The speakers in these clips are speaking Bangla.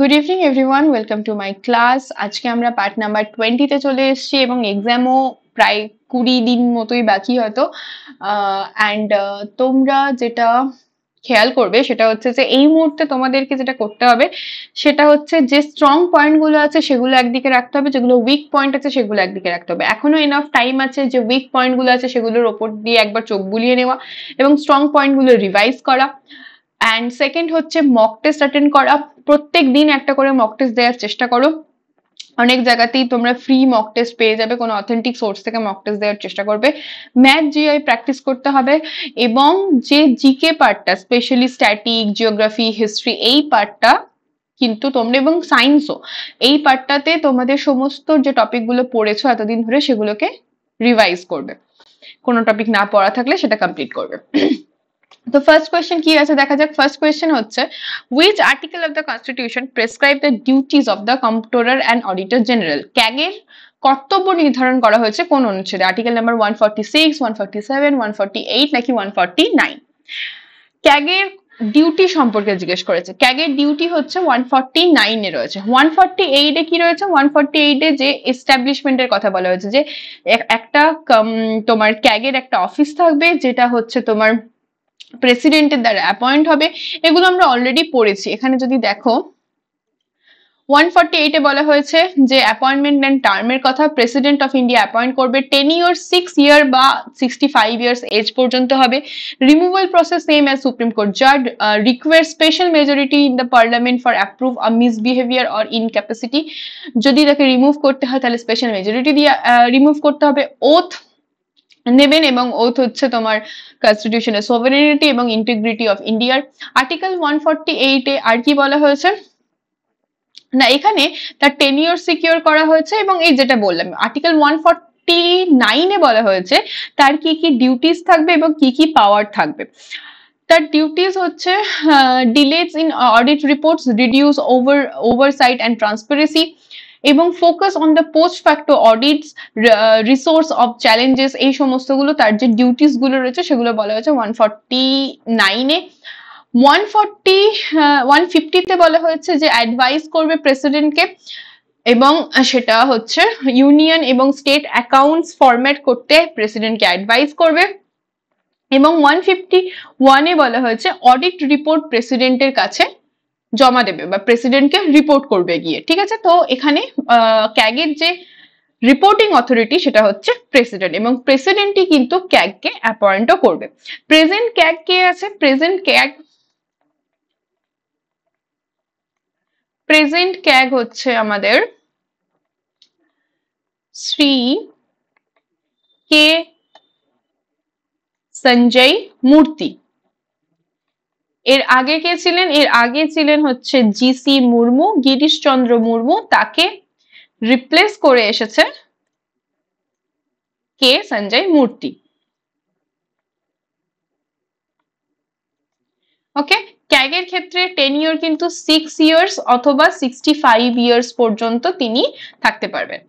Good evening everyone, welcome to my class. আজকে আমরা পার্ট নাম্বার 20 তে চলে এসেছি এবং এক্সামও প্রায় 20 দিন মতোই বাকি হয়তো। অ্যান্ড তোমরা যেটা খেয়াল করবে সেটা হচ্ছে যে এই মুহূর্তে তোমাদেরকে যেটা করতে হবে সেটা হচ্ছে যে স্ট্রং পয়েন্ট গুলো আছে সেগুলো একদিকে রাখতে হবে, যেগুলো উইক পয়েন্ট আছে সেগুলো একদিকে রাখতে হবে। এখনো এনাফ টাইম আছে যে উইক পয়েন্ট গুলো আছে সেগুলোর ওপর দিয়ে একবার চোখ বুলিয়ে নেওয়া এবং স্ট্রং পয়েন্ট গুলো রিভাইজ করা। অ্যান্ড সেকেন্ড হচ্ছে মক টেস্ট অ্যাটেন্ড করা। প্রত্যেক দিন একটা করে মক টেস্ট দেওয়ার চেষ্টা করো। অনেক জায়গাতেই তোমরা ফ্রি মক টেস্ট পেয়ে যাবে, কোনো অথেন্টিক সোর্স থেকে মক টেস্ট দেওয়ার চেষ্টা করবে। ম্যাথ জিআই প্র্যাকটিস করতে হবে এবং যে জিকে পার্টটা, স্পেশালি স্ট্যাটিক, জিওগ্রাফি, হিস্ট্রি, এই পার্টটা কিন্তু তোমরা, এবং সায়েন্সও, এই পার্টটাতে তোমাদের সমস্ত যে টপিকগুলো পড়েছো এতদিন ধরে সেগুলোকে রিভাইজ করবে। কোনো টপিক না পড়া থাকলে সেটা কমপ্লিট করবে। তো ফার্স্ট কোয়েশ্চেন কি আছে দেখা যাক। ফার্স্ট কোয়েশ্চেন হচ্ছে, which article of the constitution prescribe the duties of the comptroller and auditor general? ক্যাগের কর্তব্য নির্ধারণ করা হয়েছে কোন অনুচ্ছেদে? আর্টিকেল নাম্বার 146, 147, 148 নাকি 149? ক্যাগের ডিউটি সম্পর্কে জিজ্ঞেস করেছে। ক্যাগের ডিউটি হচ্ছে 149 এ রয়েছে। 148 এ কি রয়েছে? 148 এ যে এস্টাবলিশমেন্টের কথা বলা হয়েছে, যে একটা তোমার ক্যাগের একটা অফিস থাকবে যেটা হচ্ছে তোমার প্রেসিডেন্টের দ্বারা অ্যাপয়েন্ট হবে। এগুলো আমরা অলরেডি পড়েছি। এখানে যদি দেখো 148 এ বলা হয়েছে যে অ্যাপয়েন্টমেন্ট এন্ড টার্মের কথা। প্রেসিডেন্ট অফ ইন্ডিয়া অ্যাপয়েন্ট করবে, টেনিওর 6 ইয়ার বা 65 ইয়ার্স এজ পর্যন্ত হবে। Removal process same as Supreme Court জাজ, require special majority in the parliament for approve a misbehaviour or incapacity. যদি তাকে রিমুভ করতে হয় তাহলে স্পেশাল মেজরিটি দিয়ে রিমুভ করতে হবে। ওথ নেবেন এবং ওথ হচ্ছে তোমার কনস্টিটিউশনের সোভারেনিটি এবং ইন্টিগ্রিটি অফ ইন্ডিয়ার। আর্টিকেল 148 এ আর কি বলা হয়েছে না, এখানে তার টেনিওর সিকিউর করা হয়েছে এবং এই যেটা বললাম আর্টিকেল 149 এ বলা হয়েছে তার কি কি ডিউটিস থাকবে এবং কি কি পাওয়ার থাকবে। তার ডিউটিস হচ্ছে delays in audit reports, reduce oversight and transparency এবং focus on the post facto audits, resource of challenges, এই সমস্তগুলো তার যে ডিউটিস গুলো রয়েছে সেগুলো বলা হয়েছে 149 এ। 150 তে বলা হয়েছে যে অ্যাডভাইস করবে প্রেসিডেন্টকে এবং সেটা হচ্ছে ইউনিয়ন এবং স্টেট অ্যাকাউন্টস ফরম্যাট করতে প্রেসিডেন্টকে অ্যাডভাইস করবে। এবং 151 এ বলা হয়েছে অডিট রিপোর্ট প্রেসিডেন্টের কাছে জমা দেবে বা প্রেসিডেন্টকে রিপোর্ট করবে গিয়ে। ঠিক আছে, তো এখানে ক্যাগের যে রিপোর্টিং অথরিটি সেটা হচ্ছে প্রেসিডেন্ট এবং প্রেসিডেন্টই কিন্তু ক্যাগকে অ্যাপয়েন্টও করবে। প্রেজেন্ট ক্যাগ কে আছে? প্রেজেন্ট ক্যাগ হচ্ছে আমাদের শ্রী কে সঞ্জয় মূর্তি। এর আগে কে ছিলেন? এর আগে ছিলেন হচ্ছে জিসি মুর্মু, গিরিশচন্দ্র মুর্মু। তাকে রিপ্লেস করে এসেছে কে সঞ্জয় মূর্তি। ওকে, ক্যাগের ক্ষেত্রে টেনিওর কিন্তু 6 ইয়ার্স অথবা 65 ইয়ার্স পর্যন্ত তিনি থাকতে পারবেন।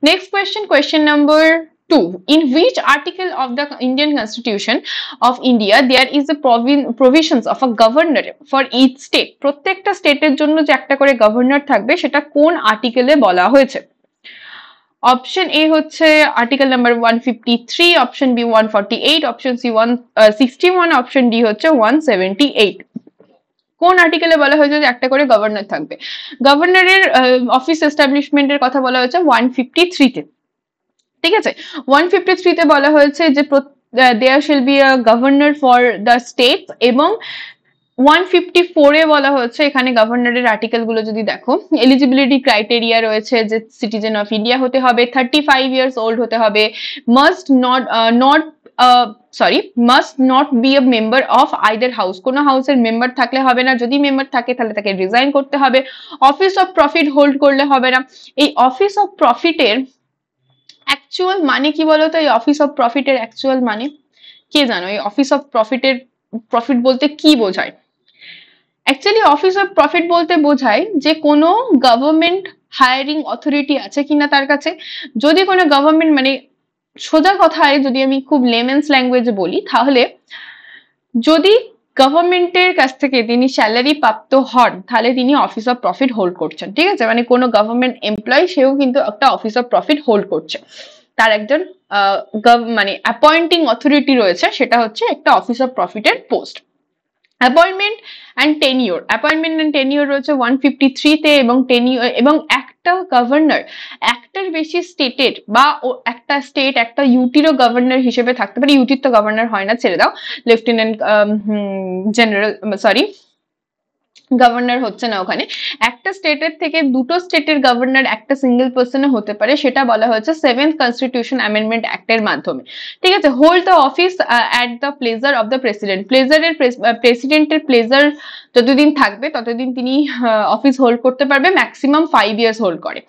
Next question, question number 2. In which article of the Indian Constitution of India there is a provisions of a governor for each state? প্রত্যেকটা স্টেটের জন্য যে একটা করে গভর্নর থাকবে সেটা কোন আর্টিকেলে বলা হয়েছে? অপশন এ হচ্ছে article number 153, option B 148, option C 161, option D হচ্ছে 178। কোন আর্টিকেলে বলা হয়েছে যে একটা করে গভর্নর থাকবে? গভর্নরের অফিস এস্টাবলিশমেন্টের কথা বলা হয়েছে 153 তে। ঠিক আছে, 153 তে বলা হয়েছে যে there shall be a governor for the state এবং 154 এ বলা হচ্ছে, এখানে গভর্নরের আর্টিকেল গুলো যদি দেখো, এলিজিবিলিটি ক্রাইটেরিয়া রয়েছে যে সিটিজেন অফ ইন্ডিয়া হতে হবে, 35 ইয়ার্স ওল্ড হতে হবে, must not be a member of either house, কোনো হাউসের মেম্বার থাকলে হবে না, যদি মেম্বার থাকে তাহলে তাকে রিজাইন করতে হবে, অফিস অফ প্রফিট হোল্ড করলে হবে না। এই অফিস অফ প্রফিটের অ্যাকচুয়াল মানে কি বলতো? এই অফিস অফ প্রফিটের অ্যাকচুয়াল মানে কে জানো? এই অফিস অফ প্রফিট বলতে কি বোঝায়? অ্যাকচুয়ালি অফিস অফ প্রফিট বলতে বোঝায় যে কোনো গভর্নমেন্ট হায়ারিং অথরিটি আছে কিনা তার কাছে। যদি কোনো গভর্নমেন্ট, মানে সোজা কথায় যদি আমি খুব লেমেন্স ল্যাঙ্গুয়েজে বলি, তাহলে যদি গভর্নমেন্টের কাছ থেকে তিনি স্যালারি প্রাপ্ত হন তাহলে তিনি অফিস অফ প্রফিট হোল্ড করছেন, ঠিক আছে, মানে কোনো গভর্নমেন্ট এমপ্লয়ি সেও কিন্তু একটা অফিস অফ প্রফিট হোল্ড করছে, তার একজন মানে অ্যাপয়েন্টিং অথরিটি রয়েছে, সেটা হচ্ছে একটা অফিস অফ প্রফিটের পোস্ট। অ্যাপয়েন্টমেন্ট অ্যান্ড টেনিওর রয়েছে 153 তে, এবং টেনিওর এবং একটা গভর্নর একটার বেশি স্টেটের বা একটা স্টেট একটা ইউটিরও গভর্নর হিসেবে থাকতে পারে, ইউটির তো গভর্নর হয় না, ছেড়ে দাও, লেফটেন্যান্ট জেনারেল, সরি গভর্নর হচ্ছে না ওখানে, একটা স্টেটের থেকে দুটো স্টেটের গভর্নর একটা সিঙ্গেল পার্সনে হতে পারে, সেটা বলা হয়েছে 7th কনস্টিটিউশন অ্যামেন্ডমেন্ট অ্যাক্টের মাধ্যমে, ঠিক আছে। Hold the office at the pleasure of the president, প্রেসিডেন্টের প্লেজার যতদিন থাকবে ততদিন তিনি অফিস হোল্ড করতে পারবে, ম্যাক্সিমাম 5 ইয়ার্স হোল্ড করে।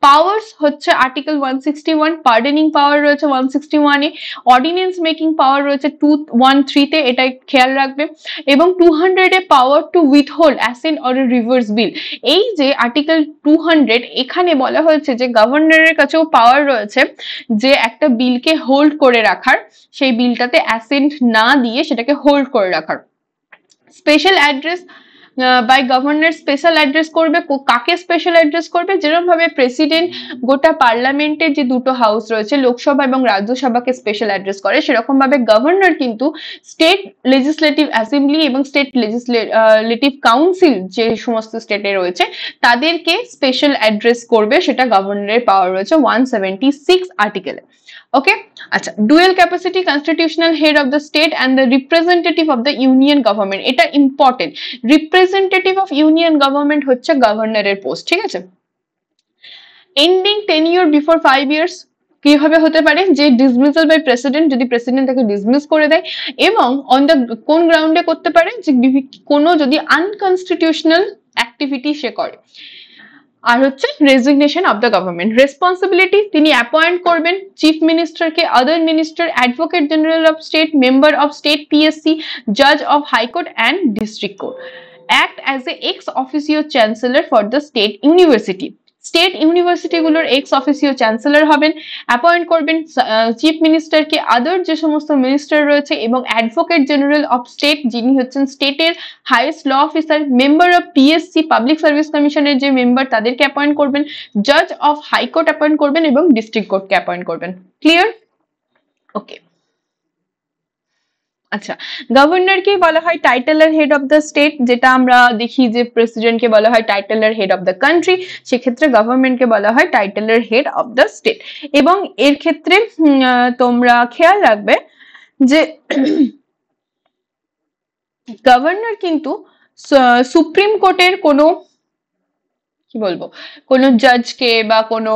পাওয়ার্স হচ্ছে আর্টিকেল 161, পার্ডেনিং পাওয়ার রয়েছে 161 এ, অর্ডিন্যান্স মেকিং পাওয়ার রয়েছে 213 তে, এটা খেয়াল রাখবে, এবং 200 এ power to withhold assent or reverse bill. এই যে আর্টিকেল 200, এখানে বলা হয়েছে যে গভর্নরের কাছেও পাওয়ার রয়েছে যে একটা বিলকে হোল্ড করে রাখার, সেই বিলটাতে অ্যাসেন্ট না দিয়ে সেটাকে হোল্ড করে রাখার। Special address by governor, special address করবে, কাকে স্পেশাল অ্যাড্রেস করবে, যেরকম ভাবে প্রেসিডেন্ট গোটা পার্লামেন্টের যে দুটো হাউস রয়েছে লোকসভা এবং রাজ্যসভাকে স্পেশাল অ্যাড্রেস করে, সেরকম ভাবে গভর্নর কিন্তু স্টেট লেজিসলেটিভ অ্যাসেম্বলি এবং স্টেট লেজিসলেটিভ কাউন্সিল যে সমস্ত স্টেটে রয়েছে তাদেরকে স্পেশাল অ্যাড্রেস করবে, সেটা গভর্নরের পাওয়ার রয়েছে 176 আর্টিকেলে। ওকে, আচ্ছা, dual capacity constitutional head of the state and the representative of the union government, এটা important. Representative of union government হচ্ছে গভর্নরের পোস্ট, ঠিক আছে। এন্ডিং টেনিওর বিফোর 5 ইয়ার্স কিভাবে হতে পারে, যে ডিসমিসাল বাই প্রেসিডেন্ট, যদি প্রেসিডেন্ট তাকে ডিসমিস করে দেয়, এবং অন দ্য কোন গ্রাউন্ডে করতে পারে, যে কোনো যদি আনকনস্টিটিউশনাল অ্যাক্টিভিটি সে করে। আর হচ্ছে resignation of the government. Responsibility, তিনি অ্যাপয়েন্ট করবেন চিফ মিনিস্টারকে, other minister, advocate general of state, member of state PSC, জাজ of high court and district court. Act as a ex officio chancellor for the state university, state university গুলোর এক্স অফিসিও চ্যান্সেলর হবেন, অ্যাপয়েন্ট করবেন চিফ মিনিস্টারকে, আদার যে সমস্ত মিনিস্টার রয়েছে, এবং অ্যাডভোকেট জেনারেল অফ স্টেট যিনি হচ্ছেন স্টেটের highest law officer, member of PSC public service কমিশনের যে মেম্বার তাদেরকে অ্যাপয়েন্ট করবেন, জাজ অফ হাইকোর্ট অ্যাপয়েন্ট করবেন, এবং ডিস্ট্রিক্ট কোর্টকে অ্যাপয়েন্ট করবেন। ক্লিয়ার? ওকে, আচ্ছা, গভর্নরকে বলা হয় টাইটেলার হেড অফ দ্য স্টেট, যেটা আমরা দেখি যে প্রেসিডেন্টকে বলা হয় টাইটেলার হেড অফ দ্য কান্ট্রি, সেক্ষেত্রে গভর্নমেন্টকে বলা হয় টাইটেলার হেড অফ দ্য স্টেট। এবং এর ক্ষেত্রে তোমরা খেয়াল রাখবে যে গভর্নর কিন্তু সুপ্রিম কোর্টের কোনো কি বলবো কোনো জাজকে বা কোনো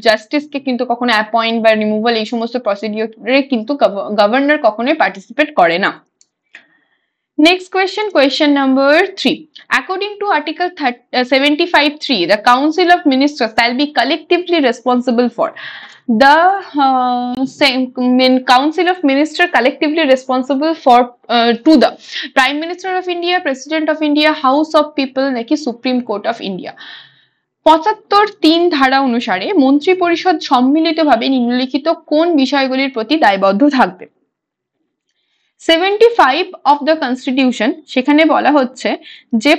জাস্টিসকে কিন্তু কখনো অ্যাপয়েন্ট বা রিমুভাল এই সমস্ত প্রসিডিওরে কিন্তু গভর্নর কখনোই পার্টিসিপেট করে না। Next question, question number 3. According to Article 75(3), the Council of Ministers shall be collectively responsible for. The Council of Ministers collectively responsible for to the Prime Minister of India, President of India, House of People, নাকি Supreme Court of India। 75(3) ধারা অনুসারে মন্ত্রী পরিষদ সম্মিলিতভাবে নিম্নলিখিত কোন বিষয়গুলির প্রতি দায়বদ্ধ থাকবে? 75 অফ দ্য কনস্টিটিউশন, সেখানে বলা হচ্ছে যে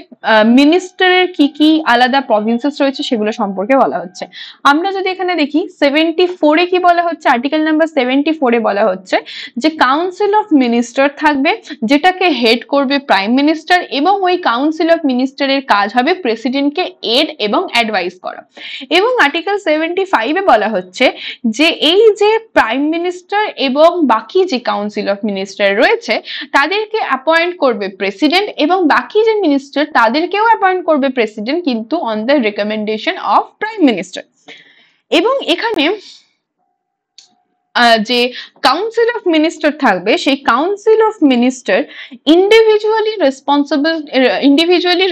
মিনিস্টারের কি কি আলাদা প্রভিন্সেস রয়েছে সেগুলো সম্পর্কে বলা হচ্ছে। আমরা যদি এখানে দেখি 74 এ কি বলা হচ্ছে, আর্টিকেল নাম্বার 74 এ বলা হচ্ছে যে কাউন্সিল অফ মিনিস্টার থাকবে, যেটাকে হেড করবে প্রাইম মিনিস্টার, এবং ওই কাউন্সিল অফ মিনিস্টারের কাজ হবে প্রেসিডেন্টকে এড এবং অ্যাডভাইস করা। এবং আর্টিকেল 75 এ বলা হচ্ছে যে এই যে প্রাইম মিনিস্টার এবং বাকি যে কাউন্সিল অফ মিনিস্টার রয়েছে তাদেরকে অ্যাপয়েন্ট করবে প্রেসিডেন্ট, এবং বাকি যে মিনিস্টার তাদেরকেও অ্যাপয়েন্ট করবে প্রেসিডেন্ট, কিন্তু on the recommendation of prime minister. এবং এখানে যে কাউন্সিল অফ মিনিস্টার থাকবে সেই council of minister individually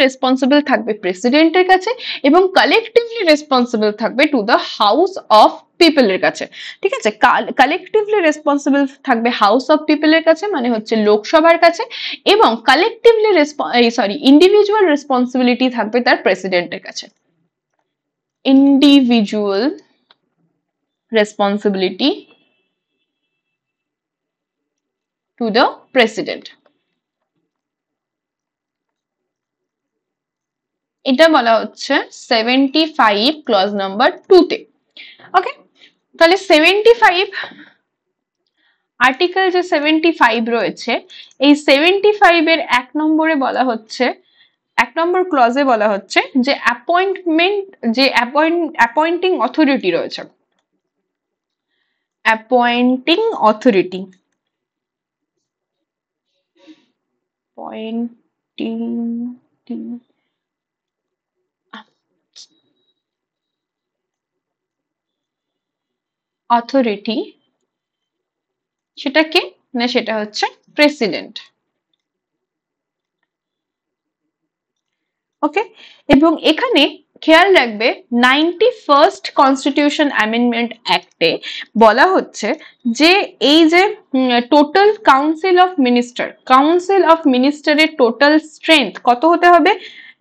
responsible থাকবে প্রেসিডেন্টের কাছে, এবং কালেকটিভলি রেসপন্সিবল থাকবে টু দ্য হাউস অফ পিপলের কাছে। ঠিক আছে, কালেকটিভলি রেসপন্সিবল থাকবে হাউস অফ পিপলের কাছে, মানে হচ্ছে লোকসভার কাছে, এবং কালেকটিভলি ইন্ডিভিজুয়াল রেসপন্সিবিলিটি থাকবে তার প্রেসিডেন্টের কাছে। Individual responsibility to the president. এটা বলা হচ্ছে 75 ক্লজ নাম্বার 2 তে। ওকে, তাহলে 75 আর্টিকেল যে 75 রয়েছে, এই 75 এর 1 নম্বরে বলা হচ্ছে, 1 নম্বর ক্লজে বলা হচ্ছে যে অ্যাপয়েন্টমেন্ট, যে অ্যাপয়েন্টিং অথরিটি রয়েছে, অ্যাপয়েন্টিং অথরিটি, অ্যাপয়েন্টিং অথরিটি, সেটা কে না, সেটা হচ্ছে প্রেসিডেন্ট। ওকে, এবং এখানে খেয়াল রাখবে 91st কনস্টিটিউশন অ্যামেন্ডমেন্ট অ্যাক্টে বলা হচ্ছে যে এই যে total council of minister, council of মিনিস্টারের টোটাল স্ট্রেংথ কত হতে হবে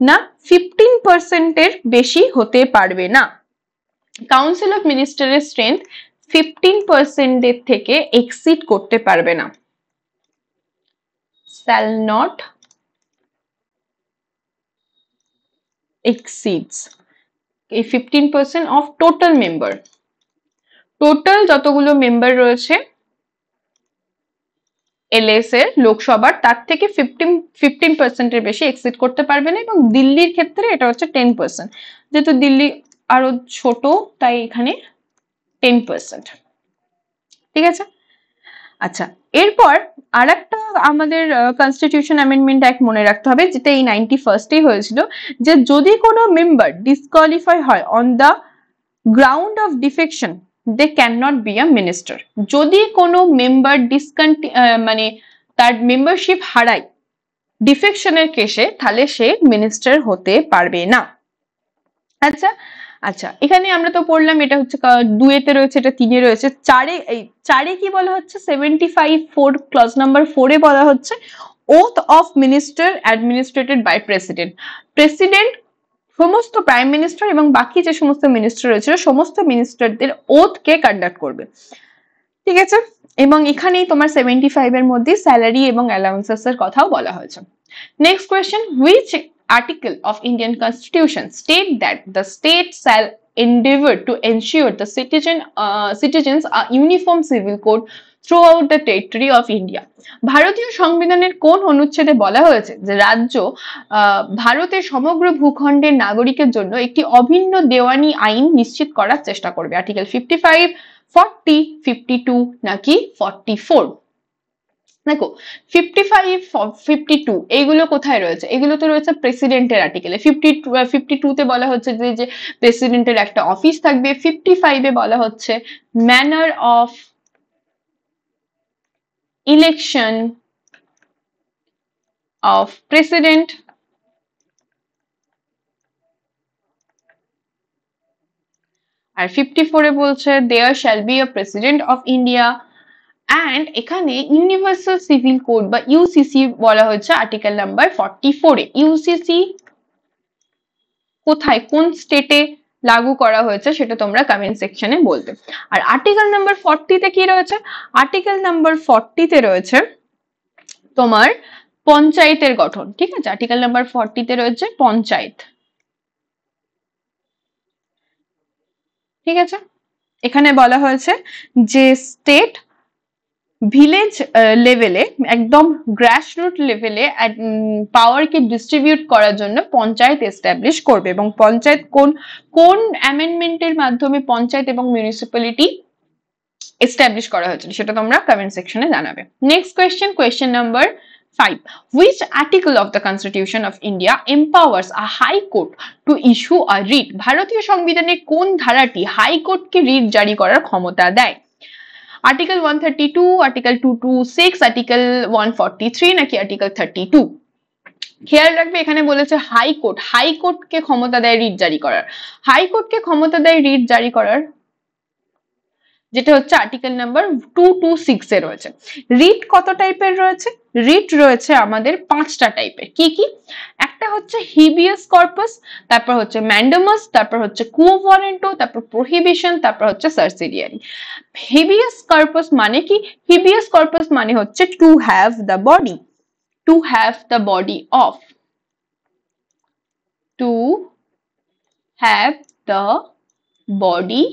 না, 15% এর বেশি হতে পারবে না। কাউন্সিল অফ মিনিস্টারের স্ট্রেংথ 15% এর থেকে এক্সিড করতে পারবে না, shall not exceeds এই 15% অফ টোটাল মেম্বার, টোটাল যতগুলো মেম্বার রয়েছে এলএস এর লোকসভার, তার থেকে 15% এর বেশি এক্সিড করতে পারবে না। এবং দিল্লির ক্ষেত্রে এটা হচ্ছে 10%, যেহেতু দিল্লি আরো ছোট তাই এখানে 10%। ঠিক আছে, আচ্ছা, এরপর আরেকটা আমাদের কনস্টিটিউশন অ্যামেন্ডমেন্ট অ্যাক্ট মনে রাখতে হবে, যেটা এই 91st হয়েছিল, যে যদি কোনো মেম্বার ডিসকোয়ালিফাই হয় on the ground of defection they can not be a minister. যদি কোনো মেম্বার মানে তার মেম্বারশিপ হারায় ডিফেকশনের কেসে, তাহলে সে মিনিস্টার হতে পারবে না। আচ্ছা আচ্ছা, এখানে আমরা তো পড়লাম এটা হচ্ছে 2 তে রয়েছে, এটা 3 এ রয়েছে। 4 এ কি বলা হচ্ছে, 75 ক্লজ নাম্বার 4 এ বলা হচ্ছে oath of minister administered by president. President সমস্ত প্রাইম মিনিস্টার এবং বাকি যে সমস্ত মিনিস্টার রয়েছে সমস্ত মিনিস্টারদের ওথ কে কন্ডাক্ট করবে। ঠিক আছে, এবং এখানেই তোমার 75 এর মধ্যে স্যালারি এবং অ্যালাউন্সেস এর কথাও বলা হয়েছে। Next question, which article of Indian Constitution state that the state shall endeavor to ensure the citizens a uniform civil code throughout the territory of India? ভারতীয় সংবিধানের কোন অনুচ্ছেদে বলা হয়েছে যে রাজ্য ভারতের সমগ্র ভূখণ্ডের নাগরিকের জন্য একটি অভিন্ন দেওয়ানি আইন নিশ্চিত করার চেষ্টা করবে? আর্টিকেল 55, 40, 52 নাকি 44? দেখো 55, 52 এইগুলো কোথায় রয়েছে? এগুলো তো রয়েছে প্রেসিডেন্টের আর্টিকেলে। 52 তে বলা হচ্ছে যে প্রেসিডেন্টের একটা অফিস থাকবে। 55 এ বলা হচ্ছে manner of election of president. আর 54 এ বলছে there shall be a president of India. And এখানে ইউনিভার্সাল সিভিল কোড বা ইউসিসি বলা হয়েছে আর্টিকেল নাম্বার 44 এ। ইউসিসি কোথায়, কোন স্টেটে লাগু করা হয়েছে সেটা তোমরা কমেন্ট সেকশনে বলবে। আর আর্টিকেল নাম্বার 40 তে কি রয়েছে? আর্টিকেল নাম্বার 40 তে রয়েছে তোমার পঞ্চায়েতের গঠন। ঠিক আছে, আর্টিকেল নাম্বার 40 তে রয়েছে পঞ্চায়েত। ঠিক আছে, এখানে বলা হয়েছে যে স্টেট ভিলেজ লেভেলে, একদম গ্রাসরুট লেভেলে পাওয়ারকে ডিস্ট্রিবিউট করার জন্য পঞ্চায়েত এস্টাবলিশ করবে। এবং পঞ্চায়েত কোন কোন অ্যামেন্ডমেন্টের মাধ্যমে পঞ্চায়েত এবং মিউনিসিপ্যালিটি এস্টাবলিশ করা হয়েছিল সেটা তোমরা কমেন্ট সেকশনে জানাবে। Next question, question number 5. Which article of the Constitution of India empowers a High Court to issue a writ? ভারতীয় সংবিধানের কোন ধারাটি হাইকোর্টকে রিট জারি করার ক্ষমতা দেয়? আর্টিকেল 132, আর্টিকেল 226, আর্টিকেল 143 নাকি আর্টিকেল 32? খেয়াল রাখবে এখানে বলেছে হাইকোর্ট, হাইকোর্টকে ক্ষমতা দেয় রিট জারি করার। হাইকোর্টকে ক্ষমতা দেয় রিট জারি করার যেটা হচ্ছে আর্টিকেল নাম্বার 226 এ রয়েছে। রিট কত টাইপের রয়েছে? রিট রয়েছে আমাদের 5টা টাইপের। কি কি? একটা হচ্ছে হিবিয়াস কর্পাস, তারপর হচ্ছে ম্যান্ডামাস, তারপর হচ্ছে কুও ওয়ারেন্টো, তারপর প্রহিবিশন, তারপর হচ্ছে সার্সিডিয়ারি। হিবিয়াস কর্পাস মানে কি? হিবিয়াস কর্পাস মানে হচ্ছে to have the body, to have the body of. to have the body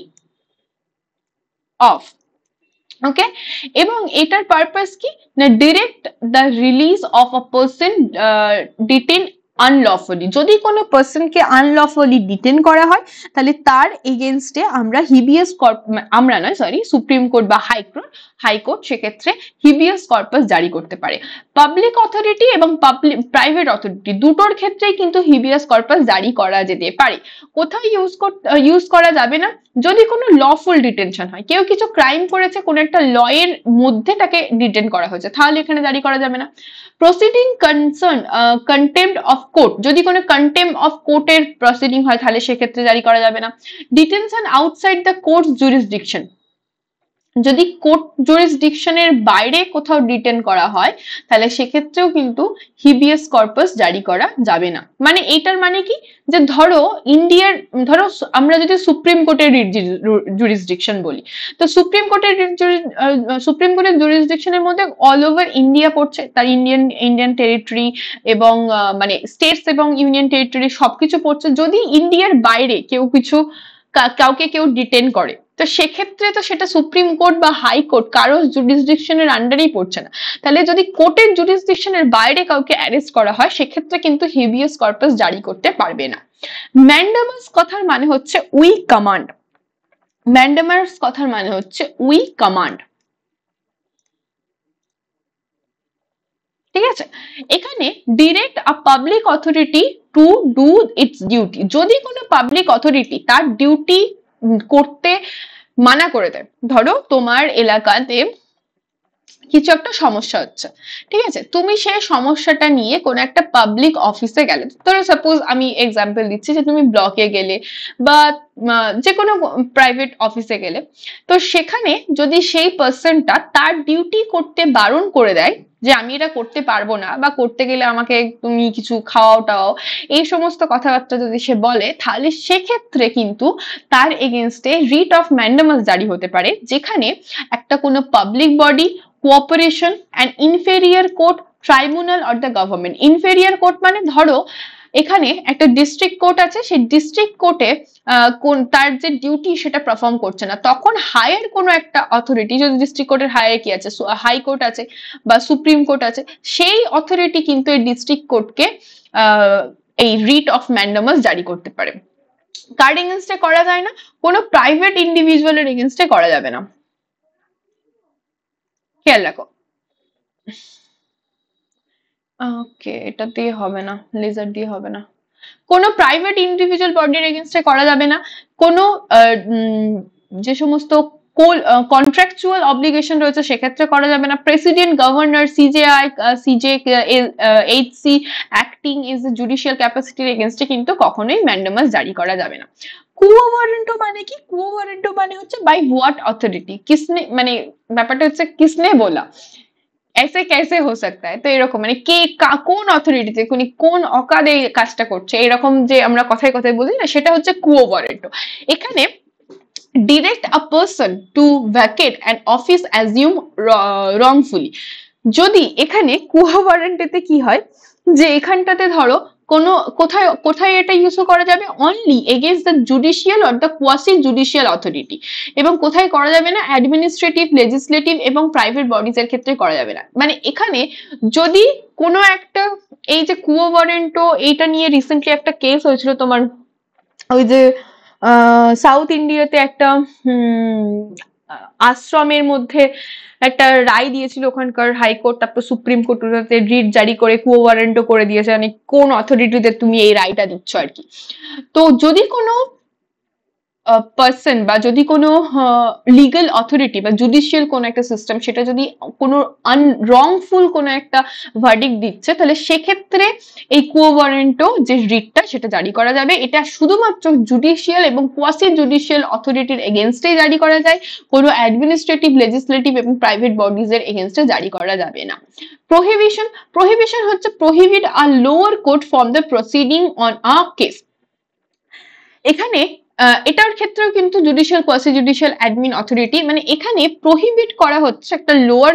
of, okay, এবং এটার পারপাস কি না direct the release of a person detain unlawfully. যদি কোনো পারসনকে আনলফুলি ডিটেন করা হয় তাহলে তার এগেনস্টে আমরা হিবিয়াস আমরা নয় সরি সুপ্রিম কোর্ট বা হাইকোর্ট সেক্ষেত্রে হিবিয়াস কর্পাস জারি করতে পারে। পাবলিক অথরিটি এবং প্রাইভেট অথরিটি দুটোর ক্ষেত্রেই কিন্তু হিবিয়াস কর্পাস জারি করা যেতে পারে। কোথায় ইউজ করা যাবে না, যদি কোনো লফুল ডিটেনশন হয়, কেউ কিছু ক্রাইম করেছে, কোনো একটা ল এর মধ্যে তাকে ডিটেন করা হয়েছে, তাহলে এখানে জারি করা যাবে না। Proceeding concern contempt of court, যদি কোনো কন্টেম্পট অফ কোর্টের প্রসিডিং হয় তাহলে সেক্ষেত্রে জারি করা যাবে না। Detention outside the court jurisdiction, যদি কোর্ট জুরিসডিকশনের বাইরে কোথাও ডিটেন করা হয় তাহলে সেক্ষেত্রেও কিন্তু হিবিয়াস কর্পাস জারি করা যাবে না। মানে এইটার মানে কি যে ধরো আমরা যদি সুপ্রিম কোর্টের জুরিসডিকশন বলি, তো সুপ্রিম কোর্টের জুরিসডিকশনের মধ্যে অল ওভার ইন্ডিয়া পড়ছে, তার ইন্ডিয়ান টেরিটরি এবং মানে স্টেটস এবং ইউনিয়ন টেরিটরি সবকিছু পড়ছে। যদি ইন্ডিয়ার বাইরে কাউকে কেউ ডিটেন করে তো সেক্ষেত্রে তো সেটা সুপ্রিম কোর্ট বা হাইকোর্ট কারো জুরিসডিকশনের আন্ডারেই পড়ছে না। তাহলে যদি কোর্টের জুরিসডিকশনের বাইরে কাউকে অ্যারেস্ট করা হয় সেক্ষেত্রে কিন্তু হিবিয়াস কর্পাস জারি করতে পারবে না। ম্যান্ডামাস কথার মানে হচ্ছে উই কমান্ড। ম্যান্ডামাস কথার মানে হচ্ছে উই কমান্ড, ঠিক আছে। এখানে direct a public authority to do it's duty, যদি কোনো পাবলিক অথরিটি তার ডিউটি করতে মানা করে দেয়, ধরো তোমার এলাকাতে কিছু একটা সমস্যা হচ্ছে, ঠিক আছে, তুমি সেই সমস্যাটা নিয়ে কোনো একটা পাবলিক অফিসে গেলে, ধরো সাপোজ আমি এক্সাম্পল দিচ্ছি যে তুমি ব্লকে গেলে বা যে কোনো প্রাইভেট অফিসে গেলে, তো সেখানে যদি সেই পার্সনটা তার ডিউটি করতে বারণ করে দেয় যে আমি এটা করতে পারবো না বা করতে গেলে আমাকে তুমি কিছু খাওয়াও টাও, এই সমস্ত কথাবার্তা যদি সে বলে তাহলে সেক্ষেত্রে কিন্তু তার এগেনস্টে রিট অফ ম্যান্ডামাস জারি হতে পারে, যেখানে একটা কোনো public body, cooperation and inferior court, tribunal or the government. Inferior court মানে ধরো এখানে একটা ডিস্ট্রিক্ট কোর্ট আছে, সেই ডিস্ট্রিক্ট কোর্টে তার যে ডিউটি সেটা পারফর্ম করছে না, তখন হায়ার কোনো একটা অথরিটি, যদি ডিস্ট্রিক্ট কোর্টের হায়ার কি আছে, হাইকোর্ট আছে বা সুপ্রিম কোর্ট আছে, সেই অথরিটি কিন্তু এই ডিস্ট্রিক্ট কোর্টকে এই রিট অফ ম্যান্ডামাস জারি করতে পারে। কার এগেনস্টে করা যায় না, কোনো প্রাইভেট ইন্ডিভিজুয়ালের এগেনস্টে করা যাবে না, খেয়াল রাখো। ওকে, এটা দিয়ে হবে না, লেজার দিয়ে হবে না। কোনো প্রাইভেট ইন্ডিভিজুয়াল বডির এগেনস্টে করা যাবে না। কোনো যে সমস্ত কন্ট্রাকচুয়াল অব্লিগেশন রয়েছে সেক্ষেত্রে করা যাবে না। President, governor, HC acting is a judicial ক্যাপাসিটির এগেনস্টে কিন্তু কখনোই ম্যান্ডামাস জারি করা যাবে না। কুও ওয়ারেন্টো মানে কি? কুও ওয়ারেন্টো মানে হচ্ছে বাই হোয়াট অথরিটি, কিসনে, মানে ব্যাপারটা হচ্ছে কিসনে বলা, ऐसे कैसे हो सकता है, তো এরকম মানে কে কোন অথরিটিতে কোন অকাদে এই কাজটা করছে, এরকম যে আমরা কথায় কথায় বলি না, সেটা হচ্ছে কুও ওয়ারেন্টো। এখানে direct a person to vacate an office assume wrongfully, যদি এখানে কুও ওয়ারেন্টিতে কি হয় যে এখানটাতে ধরো কোনো কোথায় এটা ইউজ করা যাবে, only against the judicial or the quasi judicial authority, এবং কোথায় করা যাবে না, অ্যাডমিনিস্ট্রেটিভ, লেজিসলেটিভ এবং প্রাইভেট বডিজ এর ক্ষেত্রে করা যাবে না। মানে এখানে যদি কোনো একটা, এই যে কুও ওয়ারেন্টো, এইটা নিয়ে রিসেন্টলি একটা কেস হয়েছিল তোমার, ওই যে সাউথ ইন্ডিয়াতে একটা আশ্রমের মধ্যে একটা রায় দিয়েছিল ওখানকার হাইকোর্ট, তারপর সুপ্রিম কোর্ট রিট জারি করে কুও ওয়ারেন্টও করে দিয়েছে, মানে কোন অথরিটিতে তুমি এই রায়টা দিচ্ছ আর কি। তো যদি কোনো পার্সন বা যদি কোনো লিগাল অথরিটি বা জুডিশিয়াল কোনো একটা সিস্টেম সেটা যদি কোনো রংফুল কোনো একটা ভার্ডিক্ট দিচ্ছে, তাহলে সেক্ষেত্রে এই কুও ওয়ারেন্টো যে রিটটা সেটা জারি করা যাবে। এটা শুধুমাত্র জুডিশিয়াল এবং কোয়াসি জুডিশিয়াল অথরিটির এগেনস্টে জারি করা যায়, কোনো অ্যাডমিনিস্ট্রেটিভ, লেজিসলেটিভ এবং প্রাইভেট বডিজ এর এগেনস্টে জারি করা যাবে না। প্রহিবিশন হচ্ছে prohibit a lower court from the proceeding on a case. এখানে এটার ক্ষেত্রেও কিন্তু judicial, quasi judicial, admin authority, মানে এখানে প্রহিবিট করা হচ্ছে একটা লোয়ার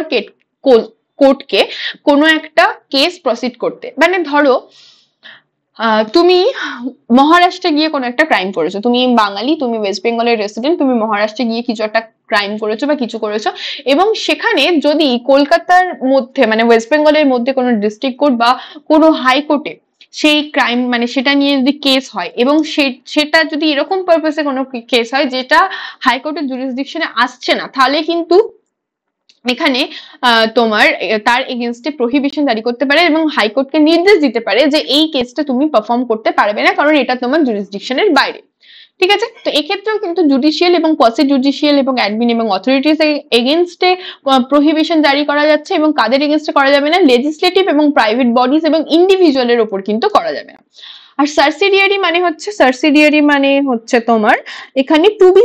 কোর্টকে কোনো একটা কেস প্রসিড করতে। মানে ধরো তুমি মহারাষ্ট্রে গিয়ে কোনো একটা ক্রাইম করেছো, তুমি বাঙালি, তুমি ওয়েস্ট বেঙ্গলের রেসিডেন্ট, তুমি মহারাষ্ট্রে গিয়ে কিছু একটা ক্রাইম করেছো বা কিছু করেছো, এবং সেখানে যদি কলকাতার মধ্যে মানে ওয়েস্ট বেঙ্গলের মধ্যে কোনো ডিস্ট্রিক্ট কোর্ট বা কোনো হাইকোর্টে সেই ক্রাইম মানে সেটা নিয়ে যদি কেস হয়, এবং সেটা যদি এরকম পারপাসে কোনো কেস হয় যেটা হাইকোর্টের জুরিসডিকশনে আসছে না, তাহলে কিন্তু এখানে তোমার তার এগেনস্টে প্রহিবিশন জারি করতে পারে এবং হাইকোর্টকে নির্দেশ দিতে পারে যে এই কেসটা তুমি পারফর্ম করতে পারবে না, কারণ এটা তোমার জুরিসডিকশনের বাইরে। ঠিক আছে, তো এক্ষেত্রেও কিন্তু জুডিশিয়াল এবং কোয়াসি জুডিশিয়াল এবং অ্যাডমিন এবং অথরিটিস এগেনস্টে প্রহিবিশন জারি করা যাচ্ছে, এবং কাদের এগেনস্টে করা যাবে না, লেজিসলেটিভ এবং প্রাইভেট বডিজ এবং ইন্ডিভিজুয়ালের ওপর কিন্তু করা যাবে না। আর সার্সিডিয়ারি মানে হচ্ছে তোমার এখানে টু বি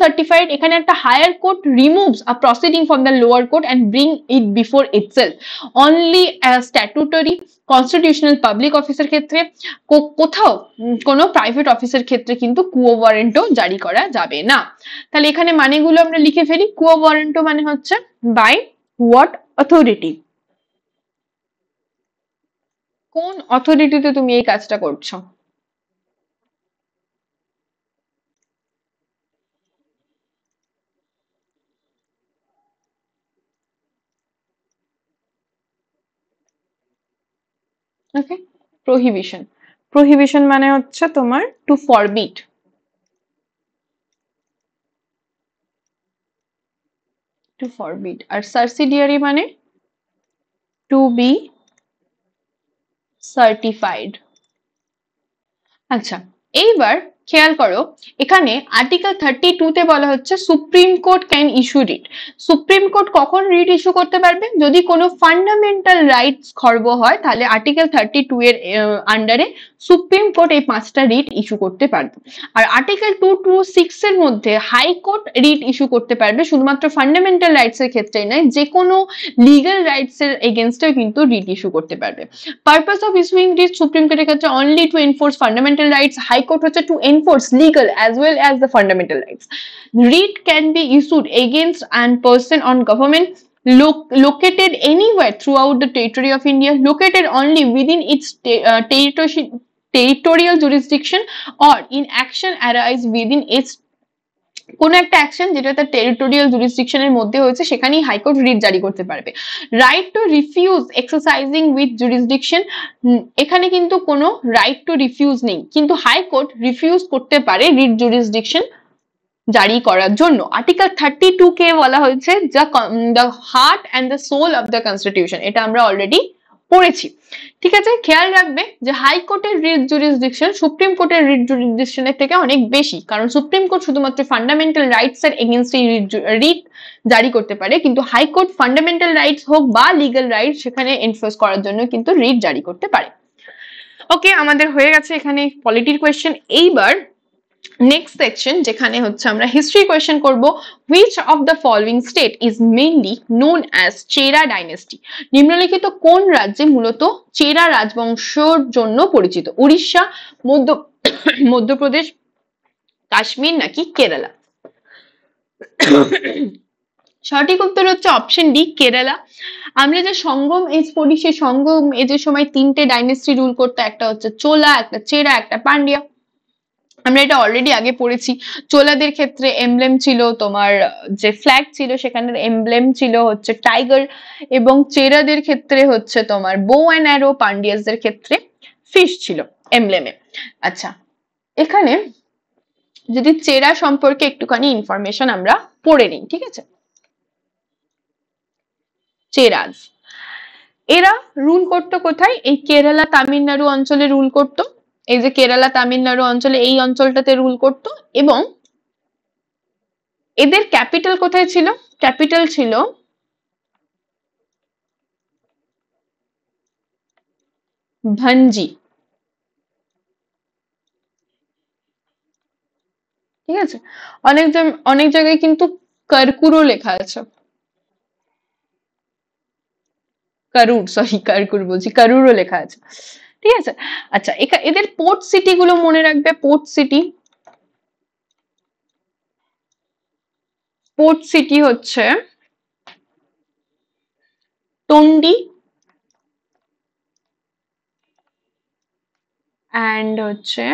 সার্টিফাইড, এখানে একটা higher court removes a proceeding from the lower court and bring it before itself only statutory constitutional public অফিসের ক্ষেত্রে, কোথাও কোনো প্রাইভেট অফিসের ক্ষেত্রে কিন্তু কুয়ো ওয়ারেন্টও জারি করা যাবে না। তাহলে এখানে মানেগুলো আমরা লিখে ফেলি। কুয়ো ওয়ারেন্টও মানে হচ্ছে বাই হোয়াট অথরিটি, কোন অথরিটিতে তুমি এই কাজটা করছো। ওকে, প্রহিবিশন মানে হচ্ছে তোমার টু ফরবিট, আর সার্সিডিয়ারি মানে টু বি সার্টিফাইড। আচ্ছা, এইবার খেয়াল করো, এখানে আর্টিকেল 32 তে বলা হচ্ছে supreme court can issue writ. Supreme court কখন রিট ইস্যু করতে পারবে, যদি কোনো ফান্ডামেন্টাল রাইটস খর্ব হয়, তাহলে আর্টিকেল 32 এর আন্ডারে সুপ্রিম কোর্ট এই 5টা রিট ইস্যু করতে পারবে। আর আর্টিকেল 226 এর মধ্যে হাইকোর্ট রিট ইস্যু করতে পারবে, শুধুমাত্র ফান্ডামেন্টাল রাইটস এর ক্ষেত্রেই নয়, যে কোনো লিগাল রাইটস এর এগেনস্টেও কিন্তু রিট ইস্যু করতে পারবে। Purpose of issuing writ supreme কোর্টের ক্ষেত্রে only to enforce fundamental rights, high court হচ্ছে to enforce legal as well as the fundamental rights. Writ can be issued against an person on government located anywhere throughout the territory of India, located only within its territorial jurisdiction, or in action arise within its কোন একটা অ্যাকশন যেটা তার টেরিটোরিয়াল জুরিসডিকশনের মধ্যে হয়েছে, সেখানেই হাইকোর্ট রিট জারি করতে পারবে। Right two refuse exercising with jurisdiction, এখানে কিন্তু কোনো রাইট টু রিফিউজ নেই, কিন্তু হাইকোর্ট রিফিউজ করতে পারে রিট জুরিসডিকশন জারি করার জন্য। আর্টিকেল 32 কে বলা হয়েছে the heart and the soul of the constitution, এটা আমরা অলরেডি পড়েছি। ঠিক আছে, খেয়াল রাখবে যে হাইকোর্টের রিট জুরিসডিকশন সুপ্রিম কোর্টের রিট জুরিসডিকশনের থেকে অনেক বেশি, কারণ সুপ্রিম কোর্ট শুধুমাত্র ফান্ডামেন্টাল রাইটস এর এগেইনস্টে রিট জারি করতে পারে, কিন্তু হাইকোর্ট ফান্ডামেন্টাল রাইটস হোক বা লিগ্যাল রাইটস সেখানে এনফোর্স করার জন্য কিন্তু রিট জারি করতে পারে। ওকে, আমাদের হয়ে গেছে এখানে পলিটির কোয়েশ্চেন। এইবার নেক্সট সেকশন যেখানে হচ্ছে আমরা হিস্ট্রি কোয়েশ্চেন করব। Which of the following state is mainly known as Chera dynasty, নিম্নলিখিত কোন রাজ্যে মূলত চেরা রাজবংশের জন্য পরিচিত, উড়িষ্যা, মধ্যপ্রদেশ, কাশ্মীর নাকি কেরালা। সঠিক উত্তর হচ্ছে অপশন ডি, কেরালা। আমরা যে সঙ্গম এজ পড়ি, সেই সঙ্গম এজের সময় 3টে ডাইনেস্টি রুল করতো, একটা হচ্ছে চোলা, একটা চেরা, একটা পান্ডিয়া। আমরা এটা অলরেডি আগে পড়েছি। চোলাদের ক্ষেত্রে এমব্লেম ছিল তোমার, যে ফ্ল্যাগ ছিল সেখানের এমব্লেম ছিল হচ্ছে টাইগার, এবং চেরাদের ক্ষেত্রে হচ্ছে তোমার বো অ্যান্ড অ্যারো, পান্ডিয়াসদের ক্ষেত্রে ফিশ ছিল এমব্লেমে। আচ্ছা, এখানে যদি চেরা সম্পর্কে একটুখানি ইনফরমেশন আমরা পড়ে নিই, ঠিক আছে। চেরাজ, এরা রুল করতো কোথায়, এই কেরালা তামিলনাড়ু অঞ্চলে রুল করতো। এই যে কেরালা তামিলনাড়ু অঞ্চলে এই অঞ্চলটাতে রুল করতো, এবং এদের ক্যাপিটাল কোথায় ছিল, ক্যাপিটাল ছিল ভাঞ্জি। ঠিক আছে, অনেক জায়গায় কিন্তু কারকুরও লেখা আছে, কারকুর বলছি, কারুরও লেখা আছে। ঠিক আছে, আচ্ছা, এদের পোর্ট সিটি গুলো মনে রাখবে। পোর্ট সিটি হচ্ছে টন্ডি, অ্যান্ড হচ্ছে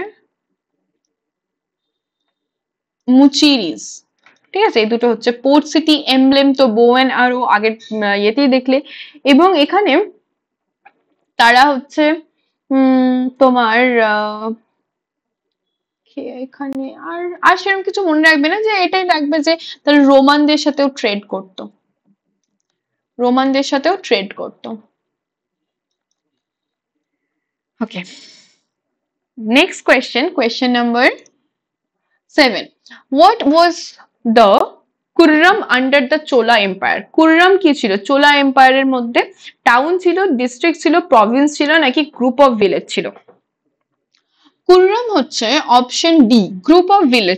মুচিরিস, ঠিক আছে। এই দুটো হচ্ছে পোর্ট সিটি এমব্লেম। তো বোয়েন আর ও আগের ইয়েতেই দেখলে। এবং এখানে তারা হচ্ছে তোমার এখানে আর আর সেরকম কিছু মনে রাখবে না, যে এটাই রাখবে যে তারা রোমানদের সাথেও ট্রেড করতো, রোমানদের সাথেও ট্রেড করতো। Okay, next question, question number 7. What was the Kurram under the Chola empire? Kurram কি ছিল চোলা এম্পায়ারের মধ্যে? টাউন ছিল, ডিস্ট্রিক্ট ছিল, প্রভিন্স ছিল, নাকি গ্রুপ অফ ভিলেজ ছিল? কুররাম হচ্ছে option D, group of village.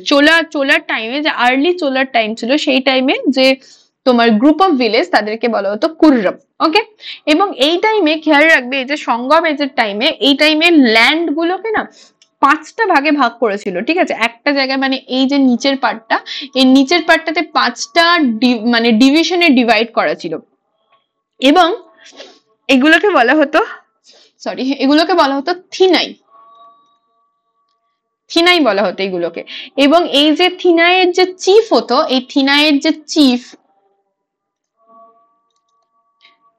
চোলার টাইমে, যে আর্লি চোলার টাইম ছিল, সেই টাইমে যে তোমার গ্রুপ অফ ভিলেজ, তাদেরকে বলা হতো কুররাম। ওকে, এবং এই টাইমে খেয়াল রাখবে, এই যে সঙ্গম এজের টাইমে, এই টাইমে ল্যান্ড গুলোকে না 5টা ভাগে ভাগ করেছিল, ঠিক আছে। একটা জায়গায়, মানে এই যে নিচের পার্টটা, এই নিচের পার্টটাতে 5টা মানে ডিভিশনে ডিভাইড করা ছিল। এবং এগুলোকে বলা হতো, সরি, এগুলোকে বলা হতো থিনাই, থিনাই বলা হতো এগুলোকে। এবং এই যে থিনাইয়ের যে চিফ হতো, এই থিনাইয়ের যে চিফ,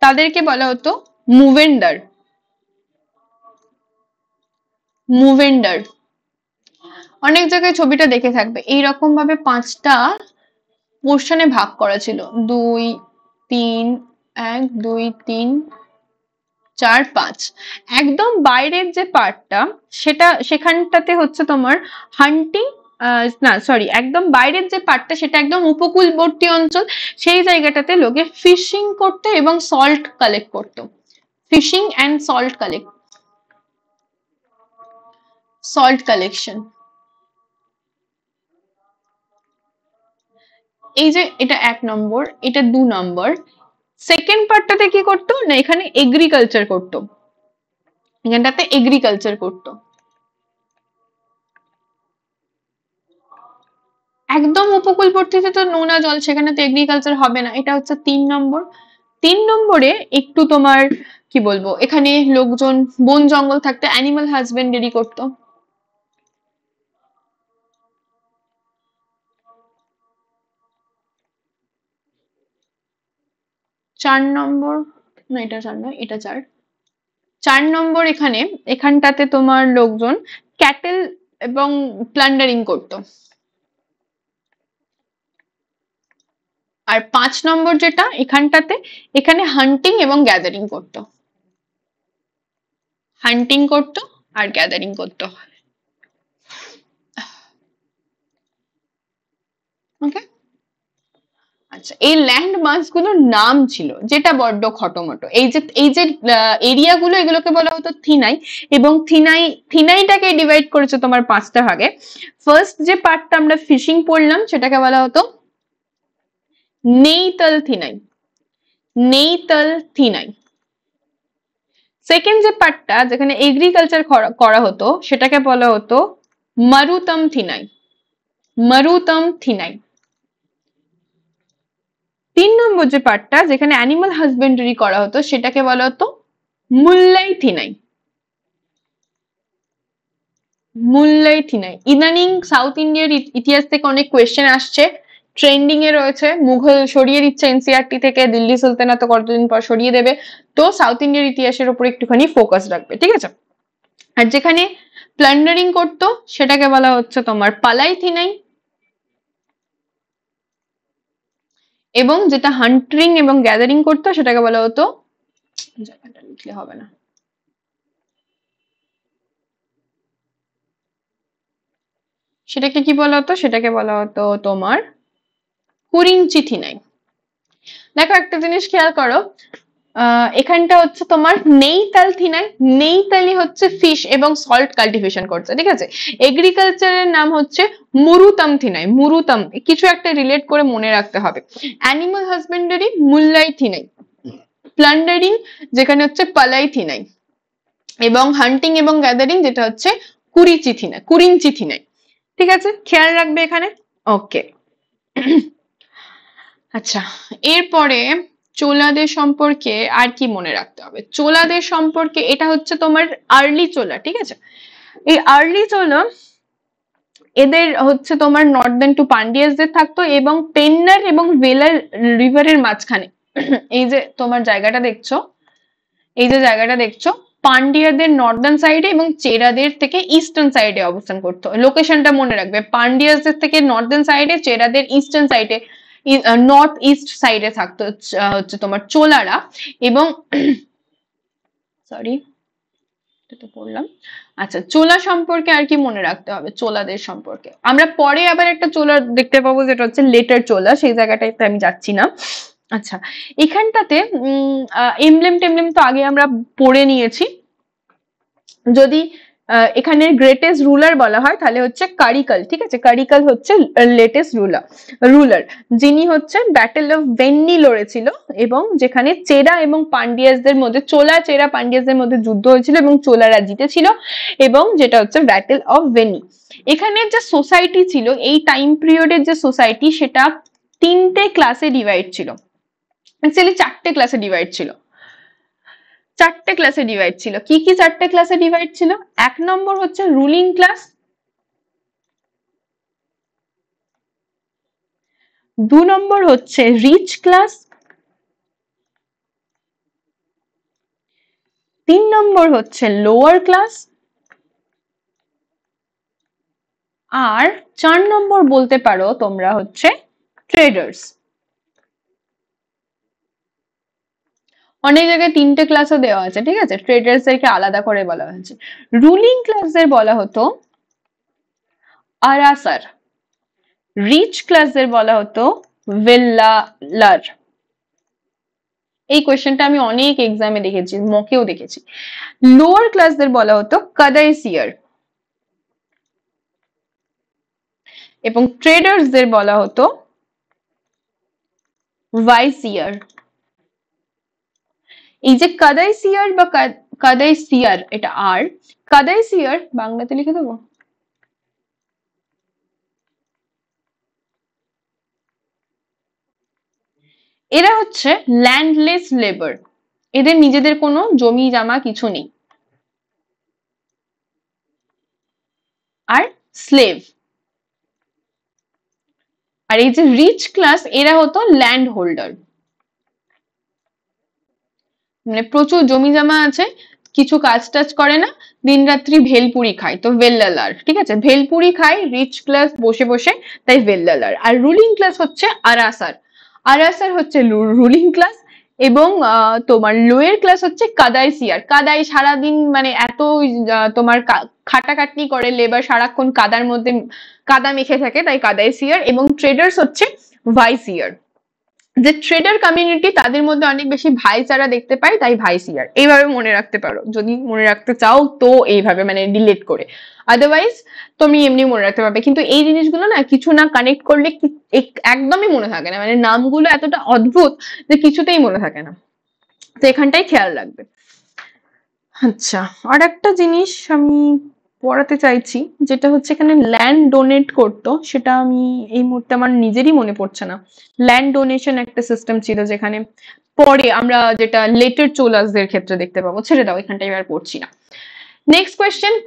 তাদেরকে বলা হতো মুভেন্ডার, মুভেন্ডার। অনেক জায়গায় ছবিটা দেখে থাকবে, এইরকম ভাবে 5টা পোর্শনে ভাগ করা ছিল, 2 3 1 2 3 4 5। একদম বাইরের যে পার্টটা, সেটা সেখানটাতে হচ্ছে তোমার হান্টিং, না সরি, একদম বাইরের যে পার্টটা, সেটা একদম উপকূলবর্তী অঞ্চল। সেই জায়গাটাতে লোকে ফিশিং করতো এবং সল্ট কালেক্ট করতো, fishing and salt salt collection. এই যে এটা 1 নম্বর, এটা 2 নম্বর। সেকেন্ড পার্টটাতে কি করতো না, এখানে এগ্রিকালচার করতো, এখানটাতে এগ্রিকালচার করতো। একদম উপকূলবর্তীতে তো নোনা জল, সেখানে তো এগ্রিকালচার হবে না। এটা হচ্ছে 3 নম্বর। 3 নম্বরে একটু তোমার কি বলবো, এখানে লোকজন বন জঙ্গল থাকতে অ্যানিমাল হাজবেন্ডারি করতো। 4 নম্বর, না এটা 4 নয়, এটা 4। 4 নম্বর, এখানটাতে তোমার লোকজন ক্যাটেল এবং প্লান্ডারিং করতো। আর 5 নম্বর যেটা, এখানটাতে, এখানে হান্টিং এবং গ্যাদারিং করতো, হান্টিং করতো আর গ্যাদারিং করতো। ওকে, আচ্ছা, এই ল্যান্ড মাস গুলোর নাম ছিল, যেটা বড্ড খটোমটো। এই যে এরিয়া গুলো, এগুলোকে বলা হতো থিনাই। এবং থিনাইটাকে ডিভাইড করেছে তোমার 5টা ভাগে। ফার্স্ট যে পার্টটা আমরা ফিশিং পড়লাম, সেটাকে বলা হতো নেইতাল থিনাই, নেইতাল থিনাই। সেকেন্ড যে পার্টটা, যেখানে এগ্রিকালচার করা হতো, সেটাকে বলা হতো মারুতম থিনাই, মারুতম থিনাই। 3 নম্বর যে পার্টটা, যেখানে অ্যানিমাল হাজবেন্ডারি করা হতো, সেটাকে বলা হতো মুল্লাই থিনাই, মুল্লাই থিনাই। ইদানিং সাউথ ইন্ডিয়ার ইতিহাস থেকে অনেক কোয়েশ্চেন আসছে, ট্রেন্ডিং এ রয়েছে। মুঘল সরিয়ে দিচ্ছে এনসিআরটি থেকে, দিল্লি সুলতানাত কতদিন পর সরিয়ে দেবে। তো সাউথ ইন্ডিয়ার ইতিহাসের উপর একটুখানি ফোকাস রাখবে, ঠিক আছে। আর যেখানে প্লান্ডারিং করতো, সেটাকে বলা হচ্ছে তোমার পালাই থিনাই। এবং যেটা হান্টিং এবং গ্যাদারিং করতো, সেটাকে বলা হতো, জায়গাটা লিখলে হবে না, সেটাকে কি বলা হতো, সেটাকে বলা হতো তোমার কুরিঞ্চি থিনাই। দেখো একটা জিনিস খেয়াল করো, এখানটা হচ্ছে তোমার নেইতাল থিনাই, নেইতালি হচ্ছে ফিশ এবং সল্ট কাল্টিভেশন করছে, ঠিক আছে। এগ্রিকালচারের নাম হচ্ছে মুরুতাম থিনাই, মুরুতাম, কিছু একটা রিলেট করে মনে রাখতে হবে। অ্যানিমাল হাজবেন্ডারি মুল্লাই থিনাই, প্লান্ডারিং যেখানে হচ্ছে পালাই থিনাই, এবং হান্টিং এবং গ্যাদারিং যেটা হচ্ছে কুরিচি থিনাই, কুরিঞ্চি থিনাই। ঠিক আছে, খেয়াল রাখবে এখানে। ওকে, আচ্ছা, এরপরে চোলাদের সম্পর্কে আর কি মনে রাখতে হবে? চোলাদের সম্পর্কে, এটা হচ্ছে তোমার আর্লি চোলা, ঠিক আছে। এই আর্লি চোলা এদের হচ্ছে তোমার নর্দার্ন টু পান্ডিয়াসদের থাকতো এবং পেন্নার এবং ভেলার রিভারের মাঝখানে এই যে তোমার জায়গাটা দেখছো, এই যে জায়গাটা দেখছো, পান্ডিয়াদের নর্দার্ন সাইডে এবং চেরাদের থেকে ইস্টার্ন সাইডে অবস্থান করতো। লোকেশনটা মনে রাখবে, পান্ডিয়াসদের থেকে নর্দার্ন সাইডে, চেরাদের ইস্টার্ন সাইডে, নর্থ ইস্ট সাইডে থাকতো হচ্ছে তোমার চোলারা। এবং সরি, এটা তো পড়লাম। আচ্ছা, চোলা সম্পর্কে আর কি মনে রাখতে হবে? চোলাদের সম্পর্কে আমরা পরে আবার একটা চোলা দেখতে পাবো, যেটা হচ্ছে লেটার চোলা, সেই জায়গাটাতে আমি যাচ্ছি না। আচ্ছা, এখানটাতে এমব্লেম টেমব্লেম তো আগে আমরা পড়ে নিয়েছি। যদি এখানে গ্রেটেস্ট রুলার বলা হয় তাহলে হচ্ছে কারিকাল, ঠিক আছে? কারিকাল হচ্ছে লেটেস্ট রুলার যিনি হচ্ছে ব্যাটেল অফ ভেন্নি লড়েছিল, এবং যেখানে চেরা এবং পান্ডিয়াসদের মধ্যে, চোলা চেরা পান্ডিয়াসদের মধ্যে যুদ্ধ হয়েছিল এবং চোলারা জিতেছিল, এবং যেটা হচ্ছে ব্যাটেল অফ ভেন্নি। এখানে যে সোসাইটি ছিল এই টাইম পিরিয়ডের, যে সোসাইটি, সেটা তিনটে ক্লাসে ডিভাইড ছিল, অ্যাকচুয়ালি চারটে ক্লাসে ডিভাইড ছিল। চারটে ক্লাসে ডিভাইড ছিল। কি কি চারটে ক্লাসে ডিভাইড ছিল? এক নম্বর হচ্ছে রুলিং ক্লাস, দু নম্বর হচ্ছে রিচ ক্লাস, তিন নম্বর হচ্ছে লোয়ার ক্লাস, আর চার নম্বর বলতে পারো তোমরা হচ্ছে ট্রেডার্স। অনেক জায়গায় তিনটে ক্লাসও দেওয়া আছে, ঠিক আছে? ট্রেডার্স এরকে আলাদা করে বলা হয়েছে। রুলিং ক্লাসদের বলা হতো আরাসার, রিচ ক্লাসদের বলা হতো ভেল্লালার। এই কোয়েশ্চেনটা আমি অনেক এক্সামে দেখেছি, মকেও দেখেছি। লোয়ার ক্লাসদের বলা হতো কাদাইসিয়ার, এবং ট্রেডার্সদের বলা হতো ভাইসিয়ার। এই যে কাদাইসিয়ার বা কাদাইসিয়ার, এটা আর কাদাইসিয়ার বাংলাতে লিখে দেবো। এরা হচ্ছে ল্যান্ডলেস লেবার, এদের নিজেদের কোনো জমি জামা কিছু নেই। আর স্লেভ। আর এই যে রিচ ক্লাস, এরা হতো ল্যান্ড হোল্ডার, মানে প্রচুর জমি জমা আছে, কিছু কাজ টাজ করে না, দিন রাত্রি ভেলপুরি খায়, তো ভেল্লালার, ঠিক আছে? ভেলপুরি খায় রিচ ক্লাস বসে বসে, তাই ভেল্লালার। আর রুলিং ক্লাস হচ্ছে আরাসার, আরাসার হচ্ছে রুলিং ক্লাস, এবং তোমার লোয়ের ক্লাস হচ্ছে কাদাইসিয়ার। কাদাই সারাদিন মানে এত তোমার খাটাখাটনি করে, লেবার সারাক্ষণ কাদার মধ্যে কাদা মেখে থাকে, তাই কাদাইসিয়ার। এবং ট্রেডার্স হচ্ছে ভাইসিয়ার, যে ট্রেডার কমিউনিটি তাদের মধ্যে অনেক বেশি ভাইচারা দেখতে পাই, তাই ভাইসিয়ার। এইভাবে মনে রাখতে পারো যদি মনে রাখতে চাও, তো এইভাবে মানে রিলেট করে। আদারওয়াইজ তুমি এমনি মনে রাখতে পারবে, কিন্তু এই জিনিসগুলো না কিছু না কানেক্ট করলে একদমই মনে থাকে না, মানে নামগুলো এতটা অদ্ভুত যে কিছুতেই মনে থাকে না, তো এখানটাই খেয়াল রাখবে। আচ্ছা, আর একটা জিনিস আমি পড়াতে চাইছি, যেটা হচ্ছে এখানে ল্যান্ড ডোনেট করতো, সেটা আমি এই মুহূর্তে আমার নিজেরই মনে পড়ছে না। ল্যান্ড ডোনেশন একটা সিস্টেম ছিল, যেখানে পরে আমরা যেটা লেটার চোলাসদের ক্ষেত্রে দেখতে পাবো। ছেড়ে দাও, এখানটা এবার পড়ছি না। Next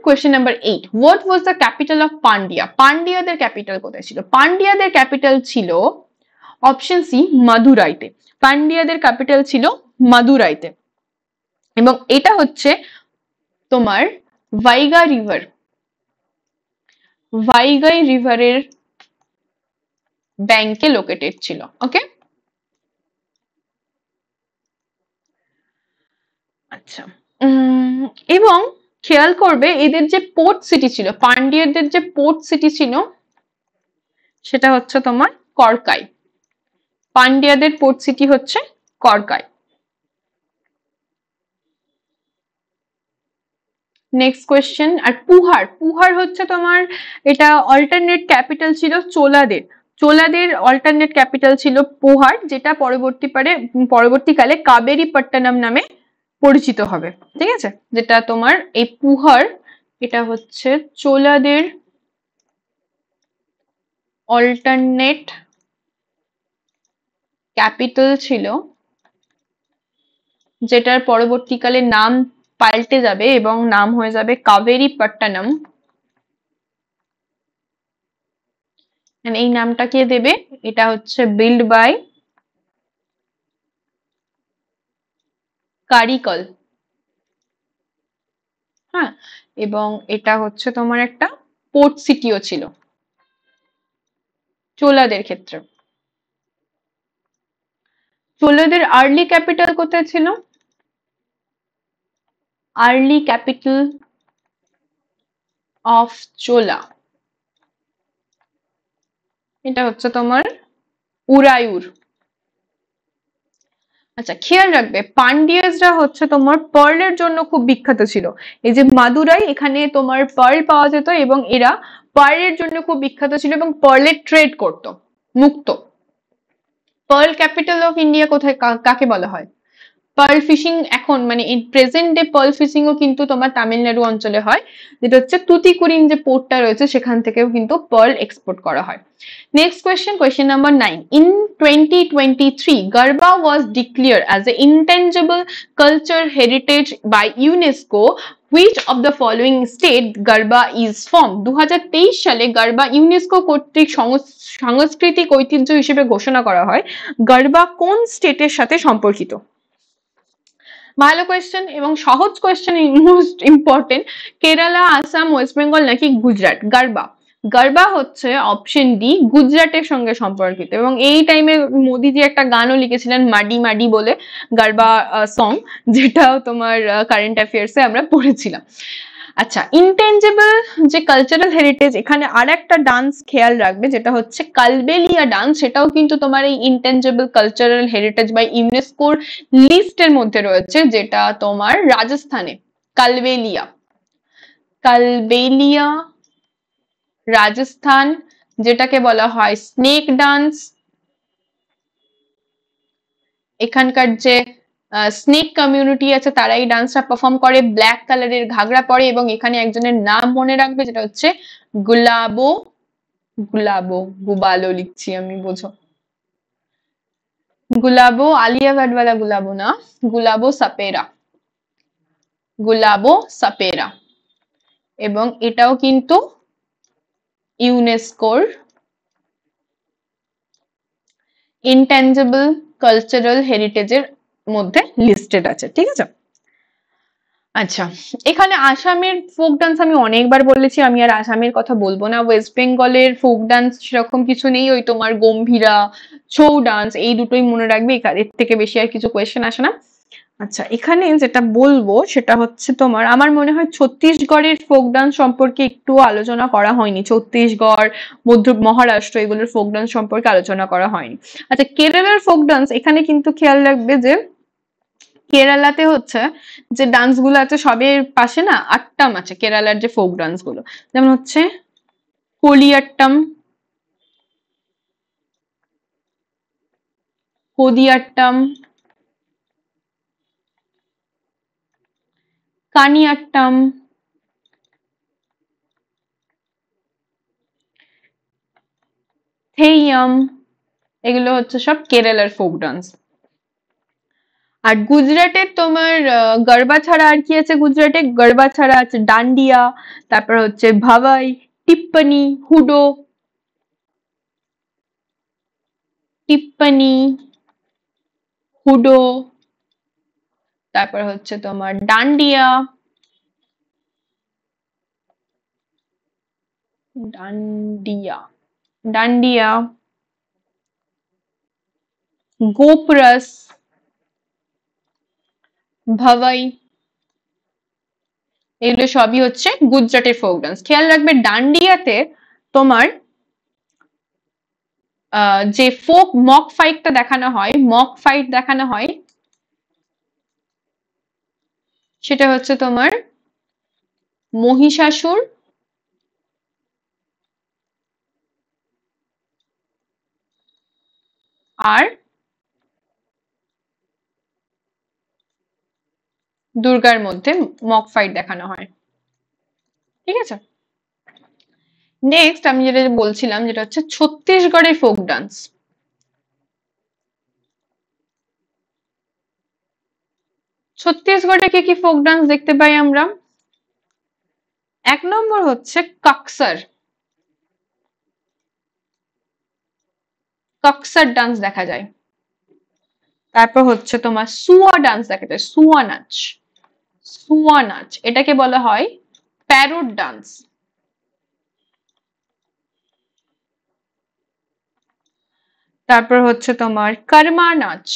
question number 8, what was the capital of Pandya? পান্ডিয়াদের ক্যাপিটাল কোথায় ছিল? পান্ডিয়াদের ক্যাপিটাল ছিল অপশন সি মাদুরাইতে। পান্ডিয়াদের ক্যাপিটাল ছিল মাদুরাইতে, এবং এটা হচ্ছে তোমার ভাইগাই রিভারের ব্যাংকে লোকেটেড ছিল। ওকে, আচ্ছা। এবং খেয়াল করবে এদের যে পোর্ট সিটি ছিল, পান্ডিয়াদের যে পোর্ট সিটি ছিল, সেটা হচ্ছে তোমার করকাই। পান্ডিয়াদের পোর্ট সিটি হচ্ছে করকাই। Next question. আর পুহার হচ্ছে তোমার, এটা অল্টারনেট ক্যাপিটাল ছিল চোলাদের। চোলাদের অল্টারনেট ক্যাপিটাল ছিল পুহার, যেটা পরবর্তীকালে কাবেরী পট্টনম নামে পরিচিত হবে, ঠিক আছে? যেটা তোমার এই পুহার, এটা হচ্ছে চোলাদের অল্টারনেট ক্যাপিটাল ছিল, যেটার পরবর্তীকালে নাম পাল্টে যাবে এবং নাম হয়ে যাবে কাবেরী পট্টনম। এই নামটা কে দেবে? এটা হচ্ছে বিল্ড বাই কারিকল। হ্যাঁ, এবং এটা হচ্ছে তোমার একটা পোর্ট সিটিও ছিল চোলাদের ক্ষেত্রে। চোলাদের আর্লি ক্যাপিটাল কোথায় ছিল? আর্লি ক্যাপিটাল অফ চোলা, এটা হচ্ছে তোমার উরায়ুর। আচ্ছা, খেয়াল রাখবে পান্ডিয়াসরা হচ্ছে তোমার পার্লের জন্য খুব বিখ্যাত ছিল। এই যে মাদুরাই, এখানে তোমার পার্ল পাওয়া যেত এবং এরা পার্লের জন্য খুব বিখ্যাত ছিল এবং পার্লের ট্রেড করত মুক্ত। পার্ল ক্যাপিটাল অফ ইন্ডিয়া কোথায়, কাকে বলা হয়? পার্ল ফিশিং এখন মানে in present day pearl fishing ও কিন্তু তোমার তামিলনাড়ু অঞ্চলে হয়, যেটা হচ্ছে তুতিকুরিন যে পোর্টটা রয়েছে সেখান থেকেও কিন্তু পার্ল এক্সপোর্ট করা হয়। Next question, question number 9। In 2023 Garba was declared as a intangible culture heritage by UNESCO. Which of the following state Garba is from? 2023 সালে গারবা ইউনেস্কো কর্তৃক সাংস্কৃতিক ঐতিহ্য হিসেবে ঘোষণা করা হয়। গারবা কোন স্টেটের সাথে সম্পর্কিত? ভালো কোয়েশ্চেন এবং সহজ question, most important. Kerala, Assam, West Bengal নাকি গুজরাট? গারবা, গারবা হচ্ছে অপশন ডি, গুজরাটের সঙ্গে সম্পর্কিত। এবং এই টাইমে মোদিজি একটা গানও লিখেছিলেন মাডি মাডি বলে, গারবা সং, যেটাও তোমার কারেন্ট অ্যাফেয়ার্সে আমরা পড়েছিলাম। আচ্ছা, ইনটেঞ্জেবল যে কালচারাল হেরিটেজ, এখানে আর একটা ডান্স খেয়াল রাখবে যেটা হচ্ছে কালবেলিয়া ডান্স, সেটাও কিন্তু তোমার এই ইনটেঞ্জেবল কালচারাল হেরিটেজ বা ইউনেস্কোর লিস্টের মধ্যে রয়েছে, যেটা তোমার রাজস্থানে। কালবেলিয়া, কালবেলিয়া রাজস্থান, যেটাকে বলা হয় স্নেক ডান্স। এখানকার যে স্নেক কমিউনিটি আছে তারা এই ডান্সটা পারফর্ম করে, ব্ল্যাক কালারের ঘাগরা পরে, এবং এখানে একজনের নাম মনে রাখবে যেটা হচ্ছে গুলাবো, গুলাবো, গুবালো লিখছি আমি, বোঝো। গুলাবো আলিয়া ভাটওয়ালা গুলাবো না, গুলাবো সাপেরা, গুলাবো সাপেরা। এবং এটাও কিন্তু ইউনেস্কোর ইনট্যাঞ্জেবল কালচারাল হেরিটেজের মধ্যে লিস্টেড আছে, ঠিক আছে। আচ্ছা, এখানে আসামের ফোক ডান্স আমি অনেকবার বলেছি, আমি আর আসামের কথা বলবো না। ওয়েস্ট বেঙ্গলের ফোক ডান্স সেরকম কিছু নেই, ওই তোমার গম্ভীরা, ছৌ ডান্স, এই দুটোই মনে রাখবে, এর থেকে বেশি আর কিছু কোয়েশ্চেন আসে না। আচ্ছা, এখানে যেটা বলবো সেটা হচ্ছে তোমার, আমার মনে হয় ছত্তিশগড়ের ফোক ডান্স সম্পর্কে একটু আলোচনা করা হয়নি। ছত্তিশগড়, মহারাষ্ট্র, এগুলোর ফোক ডান্স সম্পর্কে আলোচনা করা হয়নি। আচ্ছা, কেরালার ফোক ডান্স, এখানে কিন্তু খেয়াল রাখবে যে কেরালাতে হচ্ছে যে ডান্স গুলো আছে সবের পাশে না আট্টাম আছে, কেরালার যে ফোক ডান্স গুলো, যেমন হচ্ছে কলিয়াট্টম, কোদিয়াট্টম, কানিয়াট্টম, থেইয়াম, এগুলো হচ্ছে সব কেরালার ফোক ডান্স। আর গুজরাটের তোমার গরবা ছাড়া আর কি আছে? গুজরাটে গরবা ছাড়া আছে ডান্ডিয়া, তারপর হচ্ছে ভাওয়াই, টিপ্পনি, হুডো, টিপ্পনি, হুডো, তারপর হচ্ছে তোমার ডান্ডিয়া, ডান্ডিয়া, ডান্ডিয়া, গোপরস, ভাওয়াই, এগুলো সবই হচ্ছে গুজরাটের ফোক ডান্স। খেয়াল রাখবে ডান্ডিয়াতে তোমার যে ফোক মক ফাইটটা দেখানো হয়, মক ফাইট দেখানো হয়, সেটা হচ্ছে তোমার মহিষাসুর আর দুর্গার মধ্যে মক ফাইট দেখানো হয়, ঠিক আছে। নেক্সট আমি যেটা বলছিলাম যেটা হচ্ছে ছত্তিশগড়ের ফোক ডান্স। ছত্তিশগড়ে কি কি ফোক ডান্স দেখতে পাই আমরা? এক নম্বর হচ্ছে কক্সার, কক্সার ডান্স দেখা যায়। তারপর হচ্ছে তোমার সুয়া ডান্স দেখা যায়, সুয়া নাচ, সুয়া নাচ এটাকে বলা হয় প্যারোট ডান্স। তারপর হচ্ছে তোমার কর্মা নাচ,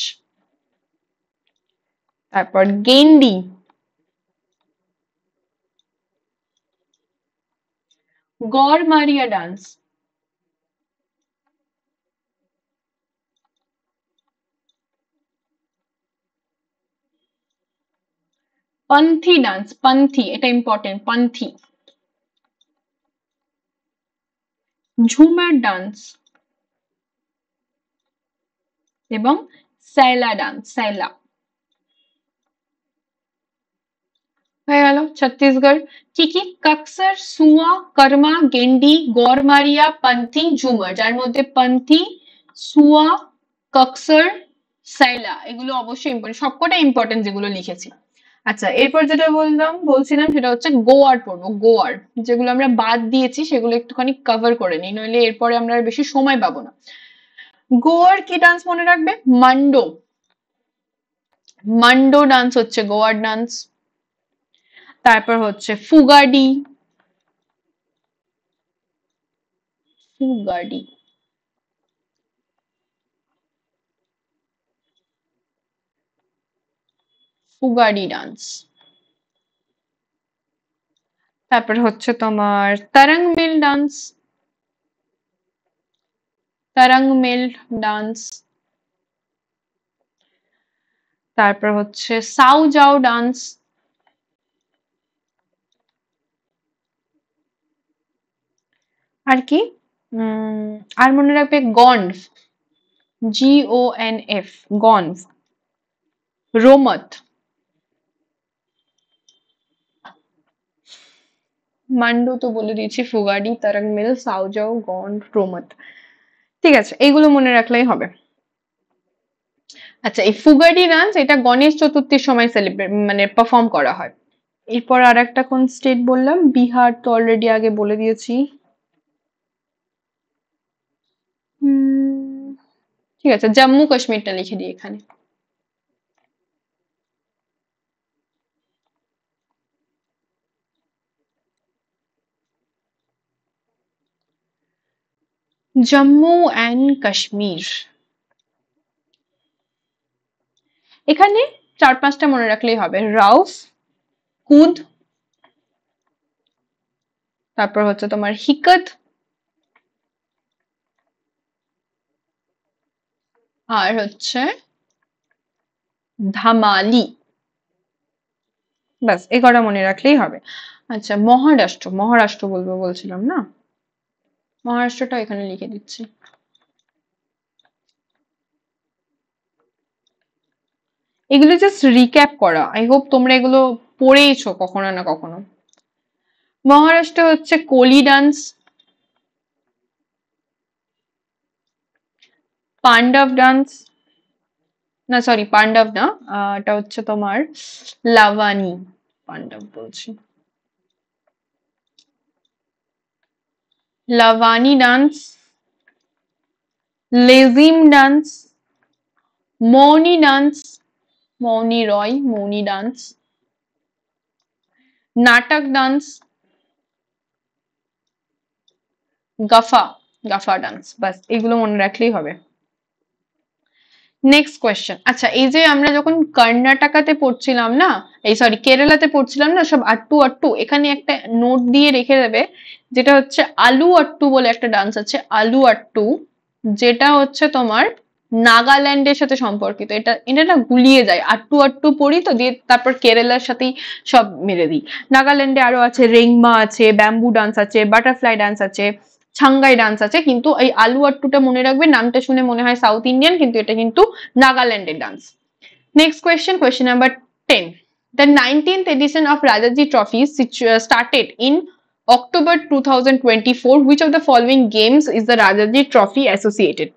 তারপর গেন্ডি, গড়মারিয়া ডান্স, পন্থী ডান্স, পন্থী এটা ইম্পর্টেন্ট, পন্থী, ঝুমার ডান্স এবং স্যালা ডান্স, স্যালা। হয়ে গেল ছত্তিশগড়। কি কি? কক্সর, সুয়া, কর্মা, গেন্ডি, গড়মারিয়া, পন্থী, ঝুমার, যার মধ্যে পন্থী, সুয়া, কক্সর, সাইলা এগুলো অবশ্যই ইম্পর্টেন্ট, সবকটা ইম্পর্টেন্ট যেগুলো লিখেছি। আচ্ছা, এরপর যেটা বলছিলাম সেটা হচ্ছে গোয়ার পড়বো, গোয়ার যেগুলো আমরা বাদ দিয়েছি সেগুলো একটুখানি কভার করে নিই, নইলে এরপরে আমরা আর বেশি সময় পাবো না। গোয়ার কি ডান্স মনে রাখবে? মান্ডো, মান্ডো ডান্স হচ্ছে গোয়ার ডান্স। তারপর হচ্ছে ফুগাডি, ফুগাডি, ফুগাডি ডান্স। তারপর হচ্ছে তোমার তরঙ্গ মিল ডান্স, তরঙ্গ মিল ডান্স। তারপর হচ্ছে সাউ যাও ডান্স। আর কি? আর মনে রাখবে গনফ, GONF, গনফ। রোমত, মান্ডু তো বলে দিয়েছি, ফুগাডি, তরঙ্গ মিল, সাউজাও, গন, রোমত। ঠিক আছে, এইগুলো মনে রাখলেই হবে। আচ্ছা, এই ফুগাডি ডান্স এটা গণেশ চতুর্থীর সময় সেলিব্রেট মানে পারফর্ম করা হয়। এরপর আর একটা কোন স্টেট বললাম? বিহার তো অলরেডি আগে বলে দিয়েছি। ঠিক আছে, জম্মু কাশ্মীরটা লিখে দিই এখানে। জম্মু অ্যান্ড কাশ্মীর, এখানে 4-5টা মনে রাখলেই হবে। রাউফ, কুদ, তারপর হচ্ছে তোমার হিকত, আর হচ্ছে ধামালি। ব্যাস এই কটা মনে রাখলেই হবে। আচ্ছা, মহারাষ্ট্র, মহারাষ্ট্র বলবো বলছিলাম না, মহারাষ্ট্রটা এখানে লিখে দিচ্ছি। এগুলো জাস্ট রিক্যাপ করা, আই হোপ তোমরা এগুলো পড়েইছো কখনো না কখনো। মহারাষ্ট্র হচ্ছে কোলি ডান্স, পান্ডব ডান্স, না সরি পান্ডব না, এটা হচ্ছে তোমার লাভানি, পান্ডব বলছি, লাভানি ডান্স, লেজিম ডান্স, মৌনি ডান্স, মৌনি রয়, মৌনি ডান্স, নাটক ডান্স, গাফা, গাফা ডান্স। বাস এগুলো মনে রাখলেই হবে। Next question. আচ্ছা, এই যে আমরা যখন কর্ণাটকাতে পড়ছিলাম না, এই সরি কেরালাতে পড়ছিলাম না সব আট্টু আট্টু, এখানে একটা নোট দিয়ে রেখে দেবে, যেটা হচ্ছে আলু আট্টু বলে একটা ডান্স আছে, আলু আট্টু, যেটা হচ্ছে তোমার নাগাল্যান্ডের সাথে সম্পর্কিত। এটা এটা না গুলিয়ে যায়, আট্টু আট্টু পড়ি তো দিয়ে তারপর কেরালার সাথেই সব মেরে দিই। নাগাল্যান্ডে আরো আছে রেংমা আছে, ব্যাম্বু ডান্স আছে, বাটারফ্লাই ডান্স আছে, ছাঙ্গাই ডান্স আছে, কিন্তু এই আলু আট্টুটা মনে রাখবে, নামটা শুনে মনে হয় সাউথ ইন্ডিয়ান, কিন্তু এটা কিন্তু নাগাল্যান্ডের dance. Next question, question number 10. The 19th edition of Rajaji Trophy started in October 2024. Which of the following games is the Rajaji Trophy associated?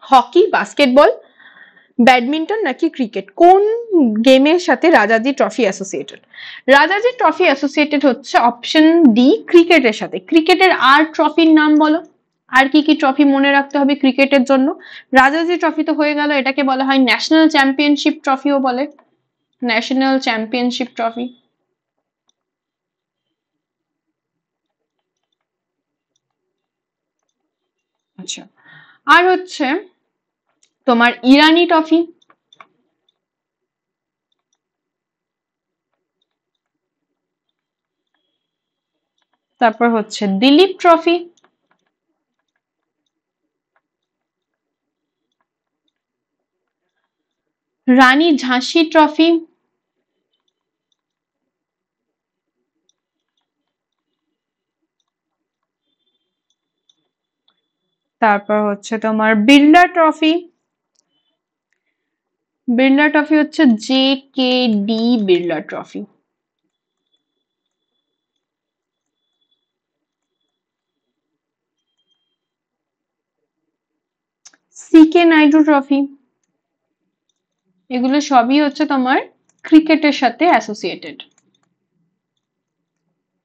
Hockey, basketball, badminton নাকি ক্রিকেট? কোন গেমের সাথে Rajaji trophy associated? Rajaji trophy associated হচ্ছে অপশন ডি ক্রিকেটের সাথে। ক্রিকেটের আর ট্রফির নাম বলো, আর কি কি ট্রফি মনে রাখতে হবে ক্রিকেটের জন্য? রাজাজি ট্রফি তো হয়ে গেল, এটাকে বলা হয় ন্যাশনাল চ্যাম্পিয়নশিপ ট্রফিও বলে, ন্যাশনাল চ্যাম্পিয়নশিপ ট্রফি। আচ্ছা, আর হচ্ছে তোমার ইরানি ট্রফি, তারপর হচ্ছে দিলীপ ট্রফি, রানী ঝাঁসি ট্রফি, তারপর হচ্ছে তোমার বিড়লা ট্রফি। বিড়লা ট্রফি হচ্ছে J K D Birla trophy. C K Naidu trophy. এগুলো সবই হচ্ছে তোমার ক্রিকেটের সাথে অ্যাসোসিয়েটেড,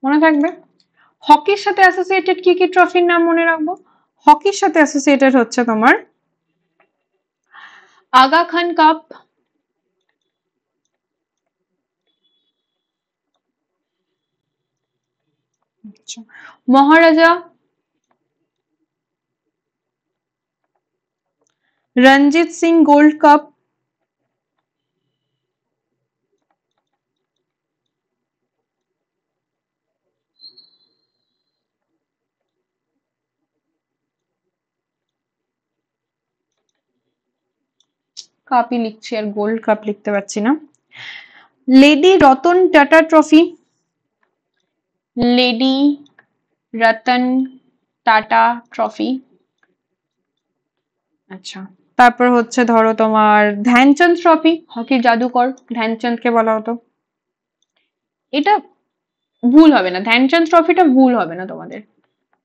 মনে থাকবে। হকির সাথে অ্যাসোসিয়েটেড কি কি ট্রফির নাম মনে রাখবো? হকির সাথে অ্যাসোসিয়েটেড হচ্ছে তোমার আগা খান কাপ, মহারাজা, রঞ্জিত সিং গোল্ড কাপ, কাপই লিখছি আর গোল্ড কাপ লিখতে পারছি না। Lady Ratan Tata trophy, lady Ratan Tata trophy. আচ্ছা, তারপর হচ্ছে ধরো তোমার ধ্যানচাঁদ ট্রফি, হকির জাদুকর ধ্যানচাঁদকে বলা হতো। এটা ভুল হবে না, ধ্যানচাঁদ ট্রফিটা ভুল হবে না তোমাদের,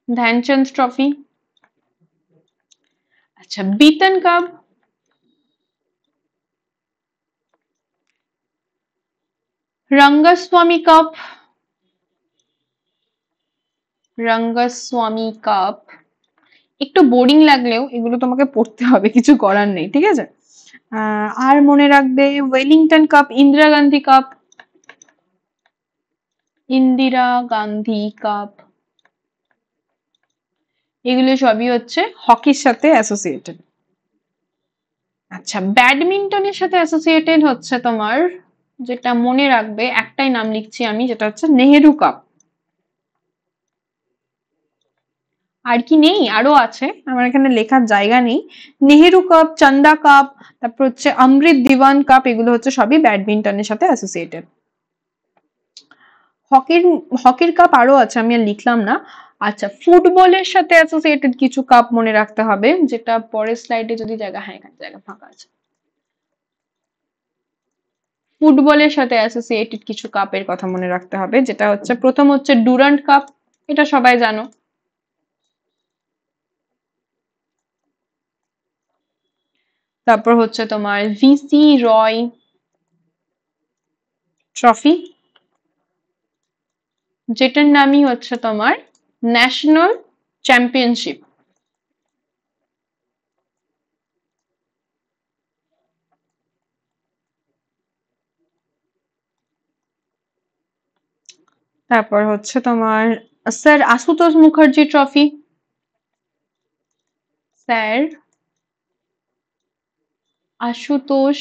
ধ্যানচাঁদ ট্রফি। আচ্ছা, Beighton cup, Rangaswamy cup, Rangaswamy cup. একটু বোরিং লাগলেও এগুলো তোমাকে পড়তে হবে, কিছু করার নেই, ঠিক আছে। আর মনে রাখবে Wellington cup, Indira Gandhi cup, Indira Gandhi cup. এগুলো সবই হচ্ছে হকির সাথে অ্যাসোসিয়েটেড। আচ্ছা, ব্যাডমিন্টনের সাথে অ্যাসোসিয়েটেড হচ্ছে তোমার, যেটা মনে রাখবে একটাই নাম লিখছি আমি, যেটা হচ্ছে নেহেরু কাপ। আর কি নেই? আরো আছে, আমার এখানে লেখার জায়গা নেই। নেহেরু কাপ, চান্দা কাপ, তারপর হচ্ছে অমৃত দিওয়ান কাপ, এগুলো হচ্ছে সবই ব্যাডমিন্টনের সাথে অ্যাসোসিয়েটেড। হকির হকির কাপ আরো আছে, আমি আর লিখলাম না। আচ্ছা, ফুটবলের সাথে অ্যাসোসিয়েটেড কিছু কাপ মনে রাখতে হবে, যেটা পরের স্লাইডে যদি জায়গা, হ্যাঁ এখানে জায়গা ফাঁকা আছে। ফুটবলের সাথে অ্যাসোসিয়েটেড কিছু কাপের কথা মনে রাখতে হবে, যেটা হচ্ছে প্রথম হচ্ছে ডুরান্ট কাপ, এটা সবাই জানো। তারপর হচ্ছে তোমার ভিসি রয় ট্রফি, যেটার নামই হচ্ছে তোমার ন্যাশনাল চ্যাম্পিয়নশিপ। তারপর হচ্ছে তোমার sir Ashutosh Mukherjee trophy, sir Ashutosh,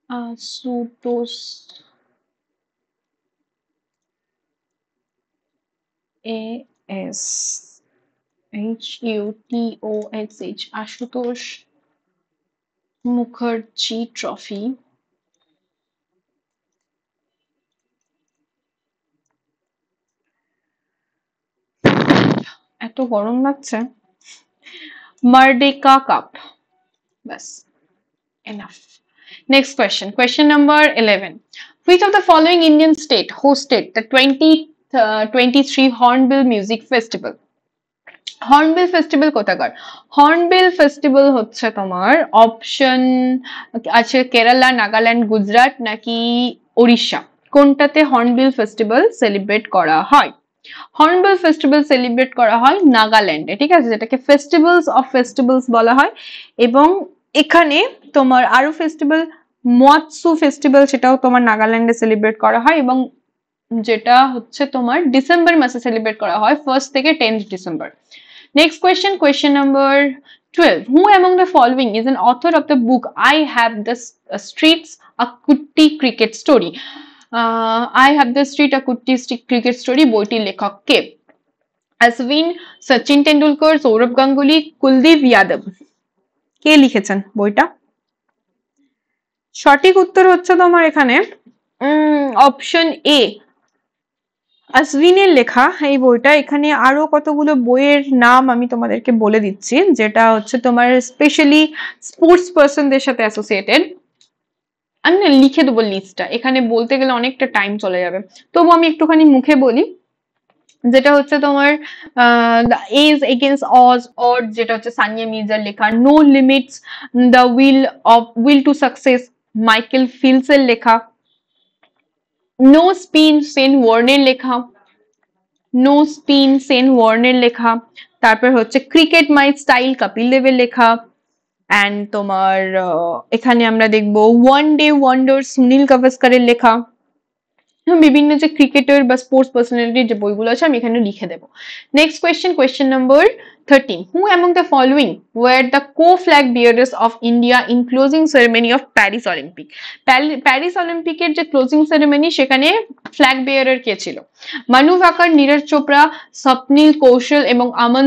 Ashutosh A S H U T O S H, Ashutosh Mukherjee trophy. এত গরম লাগছে। মার্ডেকা কাপ, বাস, enough. Next question. Question number 11. Which of the following Indian state hosted the 2023 Hornbill Music Festival? Hornbill festival কোথাকার? হর্নবিল ফেস্টিভ্যাল হচ্ছে তোমার অপশন আছে কেরালা, নাগাল্যান্ড, গুজরাট নাকি ওড়িশা। কোনটাতে হর্নবিল ফেস্টিভ্যাল সেলিব্রেট করা হয়? হর্নবিল ফেস্টিভ্যাল সেলিব্রেট করা হয় নাগাল্যান্ডে, ঠিক আছে, যেটাকে ফেস্টিভ্যালস অফ ফেস্টিভ্যালস বলা হয়। এবং এখানে তোমার আরো ফেস্টিভ্যাল, মৎসু ফেস্টিভ্যাল, সেটাও তোমার নাগাল্যান্ডে সেলিব্রেট করা হয় এবং যেটা হচ্ছে তোমার ডিসেম্বর মাসে সেলিব্রেট করা হয় 1st থেকে 10th December. Next question, question number 12. Who among the following is an author of the book I Have the Streets, A Kutti Cricket Story? I Have the Street, A Kutti Cricket Story বইটির লেখক কে? অশ্বিন, সচিন তেন্ডুলকর, সৌরভ গাঙ্গুলি, কুলদীপ যাদব। কে লিখেছেন বইটা? সঠিক উত্তর হচ্ছে তোমার এখানে অপশন এ, অশ্বিনের লেখা এই বইটা। এখানে আরো কতগুলো বইয়ের নাম আমি তোমাদেরকে বলে দিচ্ছি, যেটা হচ্ছে তোমার স্পেশালি স্পোর্টস পার্সনদের সাথে অ্যাসোসিয়েটেড। আমি না লিখে দেবো লিস্টটা, এখানে বলতে গেলে অনেকটা টাইম চলে যাবে, তবু আমি একটুখানি মুখে বলি। যেটা হচ্ছে তোমার দ্য এজ এগেন্স্ট অড, যেটা হচ্ছে সানিয়া মির্জার লেখা। No limits, the will to success, Michael Fields এর লেখা। নো স্পিন, সেন ওয়ার্নের লেখা। নো স্পিন, সেন ওয়ার্নের লেখা। তারপর হচ্ছে ক্রিকেট মাই স্টাইল, কপিল দেবের লেখা। অ্যান্ড তোমার এখানে আমরা দেখবো ওয়ান ডে ওয়ান্ডার, সুনীল গাভাস্কারের লেখা। বিভিন্ন যে ক্রিকেটার বা স্পোর্টস পার্সোনালিটির যে বইগুলো আছে আমি এখানে লিখে দেবো। Next question, question number 13. Who among the following were the co-flag bearers of India in closing ceremony of Paris Olympic? Paris অলিম্পিকের যে ক্লোজিং সেরেমনি, সেখানে ফ্ল্যাগ বেয়ারার কে ছিল? মানু ভাকার, নীরজ চোপড়া, স্বপ্নিল কৌশল এবং আমন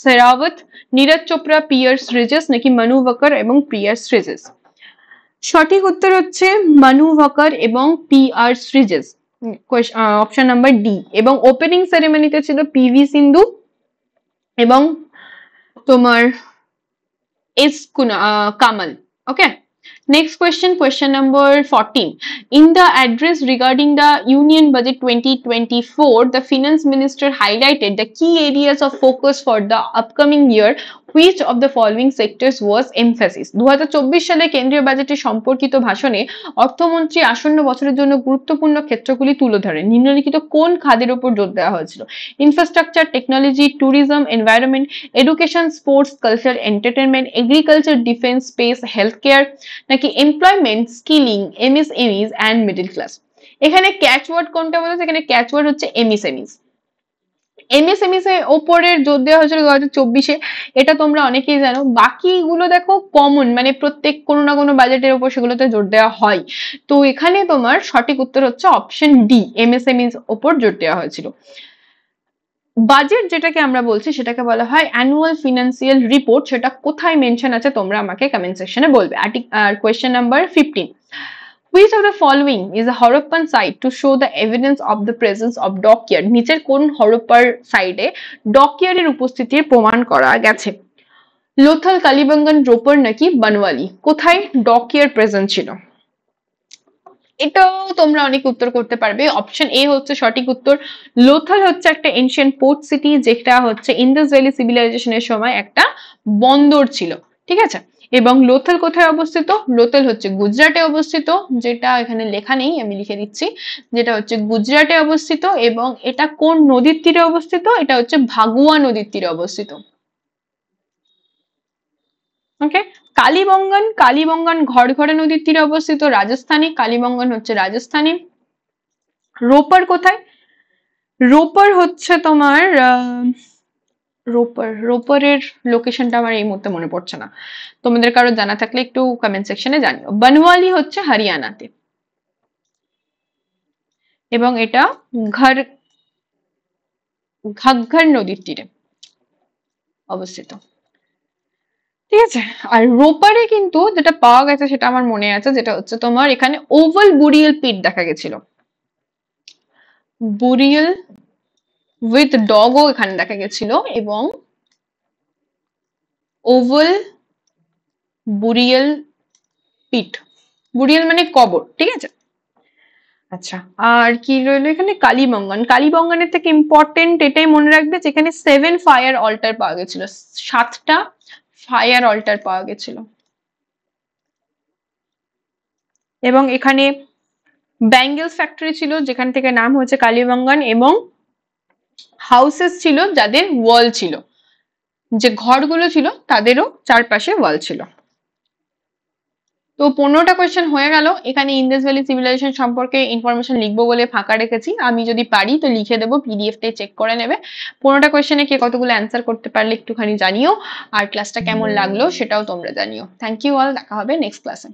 সেরাওয়াত। নীরজ চোপড়া, পিয়ার্স রিজেস নাকি মানু ভাকার এবং পিয়ার্স রিজেস? সঠিক উত্তর হচ্ছে মানু ভাকার এবং P R শ্রীজেস, option number D. এবং ওপেনিং সেরেমনিতে ছিল পিভি সিন্ধু এবং তোমার কামাল। ওকে, next question, question number 14. In the address regarding the Union Budget 2024, the Finance Minister highlighted the key areas of focus for the upcoming year. Which of the following sectors was emphasis? 2024 সালে কেন্দ্রীয় বাজেটে সম্পর্কিত ভাষণে অর্থমন্ত্রী আসন্ন বছরের জন্য গুরুত্বপূর্ণ ক্ষেত্রগুলি তুলে ধরেন। নিম্নলিখিত কোন খাতের উপর জোর দেওয়া হয়েছিল? Infrastructure, technology, tourism, environment, education, sports, culture, entertainment, agriculture, defence, space, health care নাকি employment, skilling, MSMEs and middle class. এখানে ক্যাচওয়ার্ড কোনটা বলেছে? এখানে ক্যাচওয়ার্ড হচ্ছে এমএসএমইস। এমএসএমইস এর ওপরের জোর দেওয়া হয়েছিল 2024-এ, এটা তোমরা অনেকেই জানো। বাকিগুলো দেখো কমন, মানে প্রত্যেক কোনো না কোনো বাজেটের উপর সেগুলোতে জোর দেওয়া হয়। তো এখানে তোমার সঠিক উত্তর হচ্ছে অপশন ডি, এমএসএমইস ওপর জোর দেওয়া হয়েছিল। বাজেট যেটাকে আমরা বলছি সেটাকে বলা হয় অ্যানুয়াল ফিনান্সিয়াল রিপোর্ট। সেটা কোথায় মেনশন আছে তোমরা আমাকে কমেন্ট সেকশনে বলবে। আর question number 15. Which of the following is a Harappan site to show the evidence of the presence of dockyard? নিচের কোন হরপ্পার সাইডে ডকইয়ার্ডের উপস্থিতির প্রমাণ করা গেছে? লোথাল, কালিবাঙ্গান, রোপর নাকি বনওয়ালি? কোথায় ডকইয়ার্ড প্রেজেন্ট ছিল? এটাও তোমরা অনেক উত্তর করতে পারবে। অপশন এ হচ্ছে সঠিক উত্তর। লোথাল হচ্ছে একটা এনশিয়েন্ট পোর্ট সিটি, যেটা হচ্ছে ইন্দাস ভ্যালি সিভিলাইজেশনের সময় একটা বন্দর ছিল, ঠিক আছে। এবং লোথাল কোথায় অবস্থিত? লোথাল হচ্ছে গুজরাটে অবস্থিত, যেটা এখানে লেখা নেই, আমি লিখে দিচ্ছি। যেটা হচ্ছে গুজরাটে অবস্থিত। এবং এটা কোন নদীর তীরে অবস্থিত? এটা হচ্ছে ভাগুয়া নদীর তীরে অবস্থিত। ওকে, কালীবঙ্গান, কালীবঙ্গান ঘড়ঘড়া নদীর তীরে অবস্থিত, রাজস্থানে। কালীবঙ্গান হচ্ছে রাজস্থানে। রোপার কোথায়? রোপার হচ্ছে তোমার রোপারের লোকেশনটা আমার এই মুহূর্তে মনে পড়ছে না, তোমাদের কারো জানা থাকলে একটু কমেন্ট সেকশনে জানিও। বনওয়ালি হচ্ছে হরিয়ানাতে এবং এটা ঘাঘর নদীর তীরে অবস্থিত, ঠিক আছে। আর রোপারে কিন্তু যেটা পাওয়া গেছে সেটা আমার মনে আছে, যেটা হচ্ছে তোমার এখানে ওভাল বুরিয়াল পিট দেখা গেছিল। বুরিয়াল উইথ ডগও এখানে দেখা গেছিল এবং ওভাল বুরিয়াল পিট, বুরিয়াল মানে কবর, ঠিক আছে। আচ্ছা, আর কি রইলো এখানে? কালীবঙ্গান। কালীবঙ্গানের থেকে ইম্পর্টেন্ট এটাই মনে রাখবে যেখানে 7 ফায়ার অল্টার পাওয়া গেছিল, 7টা ফায়ার অল্টার পাওয়া গেছিল। এবং এখানে ব্যাঙ্গেলস ফ্যাক্টরি ছিল যেখান থেকে নাম হয়েছে কালীবঙ্গান, এবং হাউসেস ছিল যাদের ওয়াল ছিল, যে ঘরগুলো ছিল তাদেরও চারপাশে ওয়াল ছিল। তো 15টা কোয়েশ্চেন হয়ে গেল। এখানে ইন্দাস ভ্যালি সিভিলাইজেশন সম্পর্কে ইনফরমেশন লিখবো বলে ফাঁকা রেখেছি, আমি যদি পারি তো লিখে দেবো, পিডিএফটাই চেক করে নেবে। 15টা কোয়েশ্চেনে কে কতগুলো অ্যান্সার করতে পারলে একটুখানি জানিও, আর ক্লাসটা কেমন লাগলো সেটাও তোমরা জানিও। থ্যাংক ইউ অল, দেখা হবে নেক্সট ক্লাসে।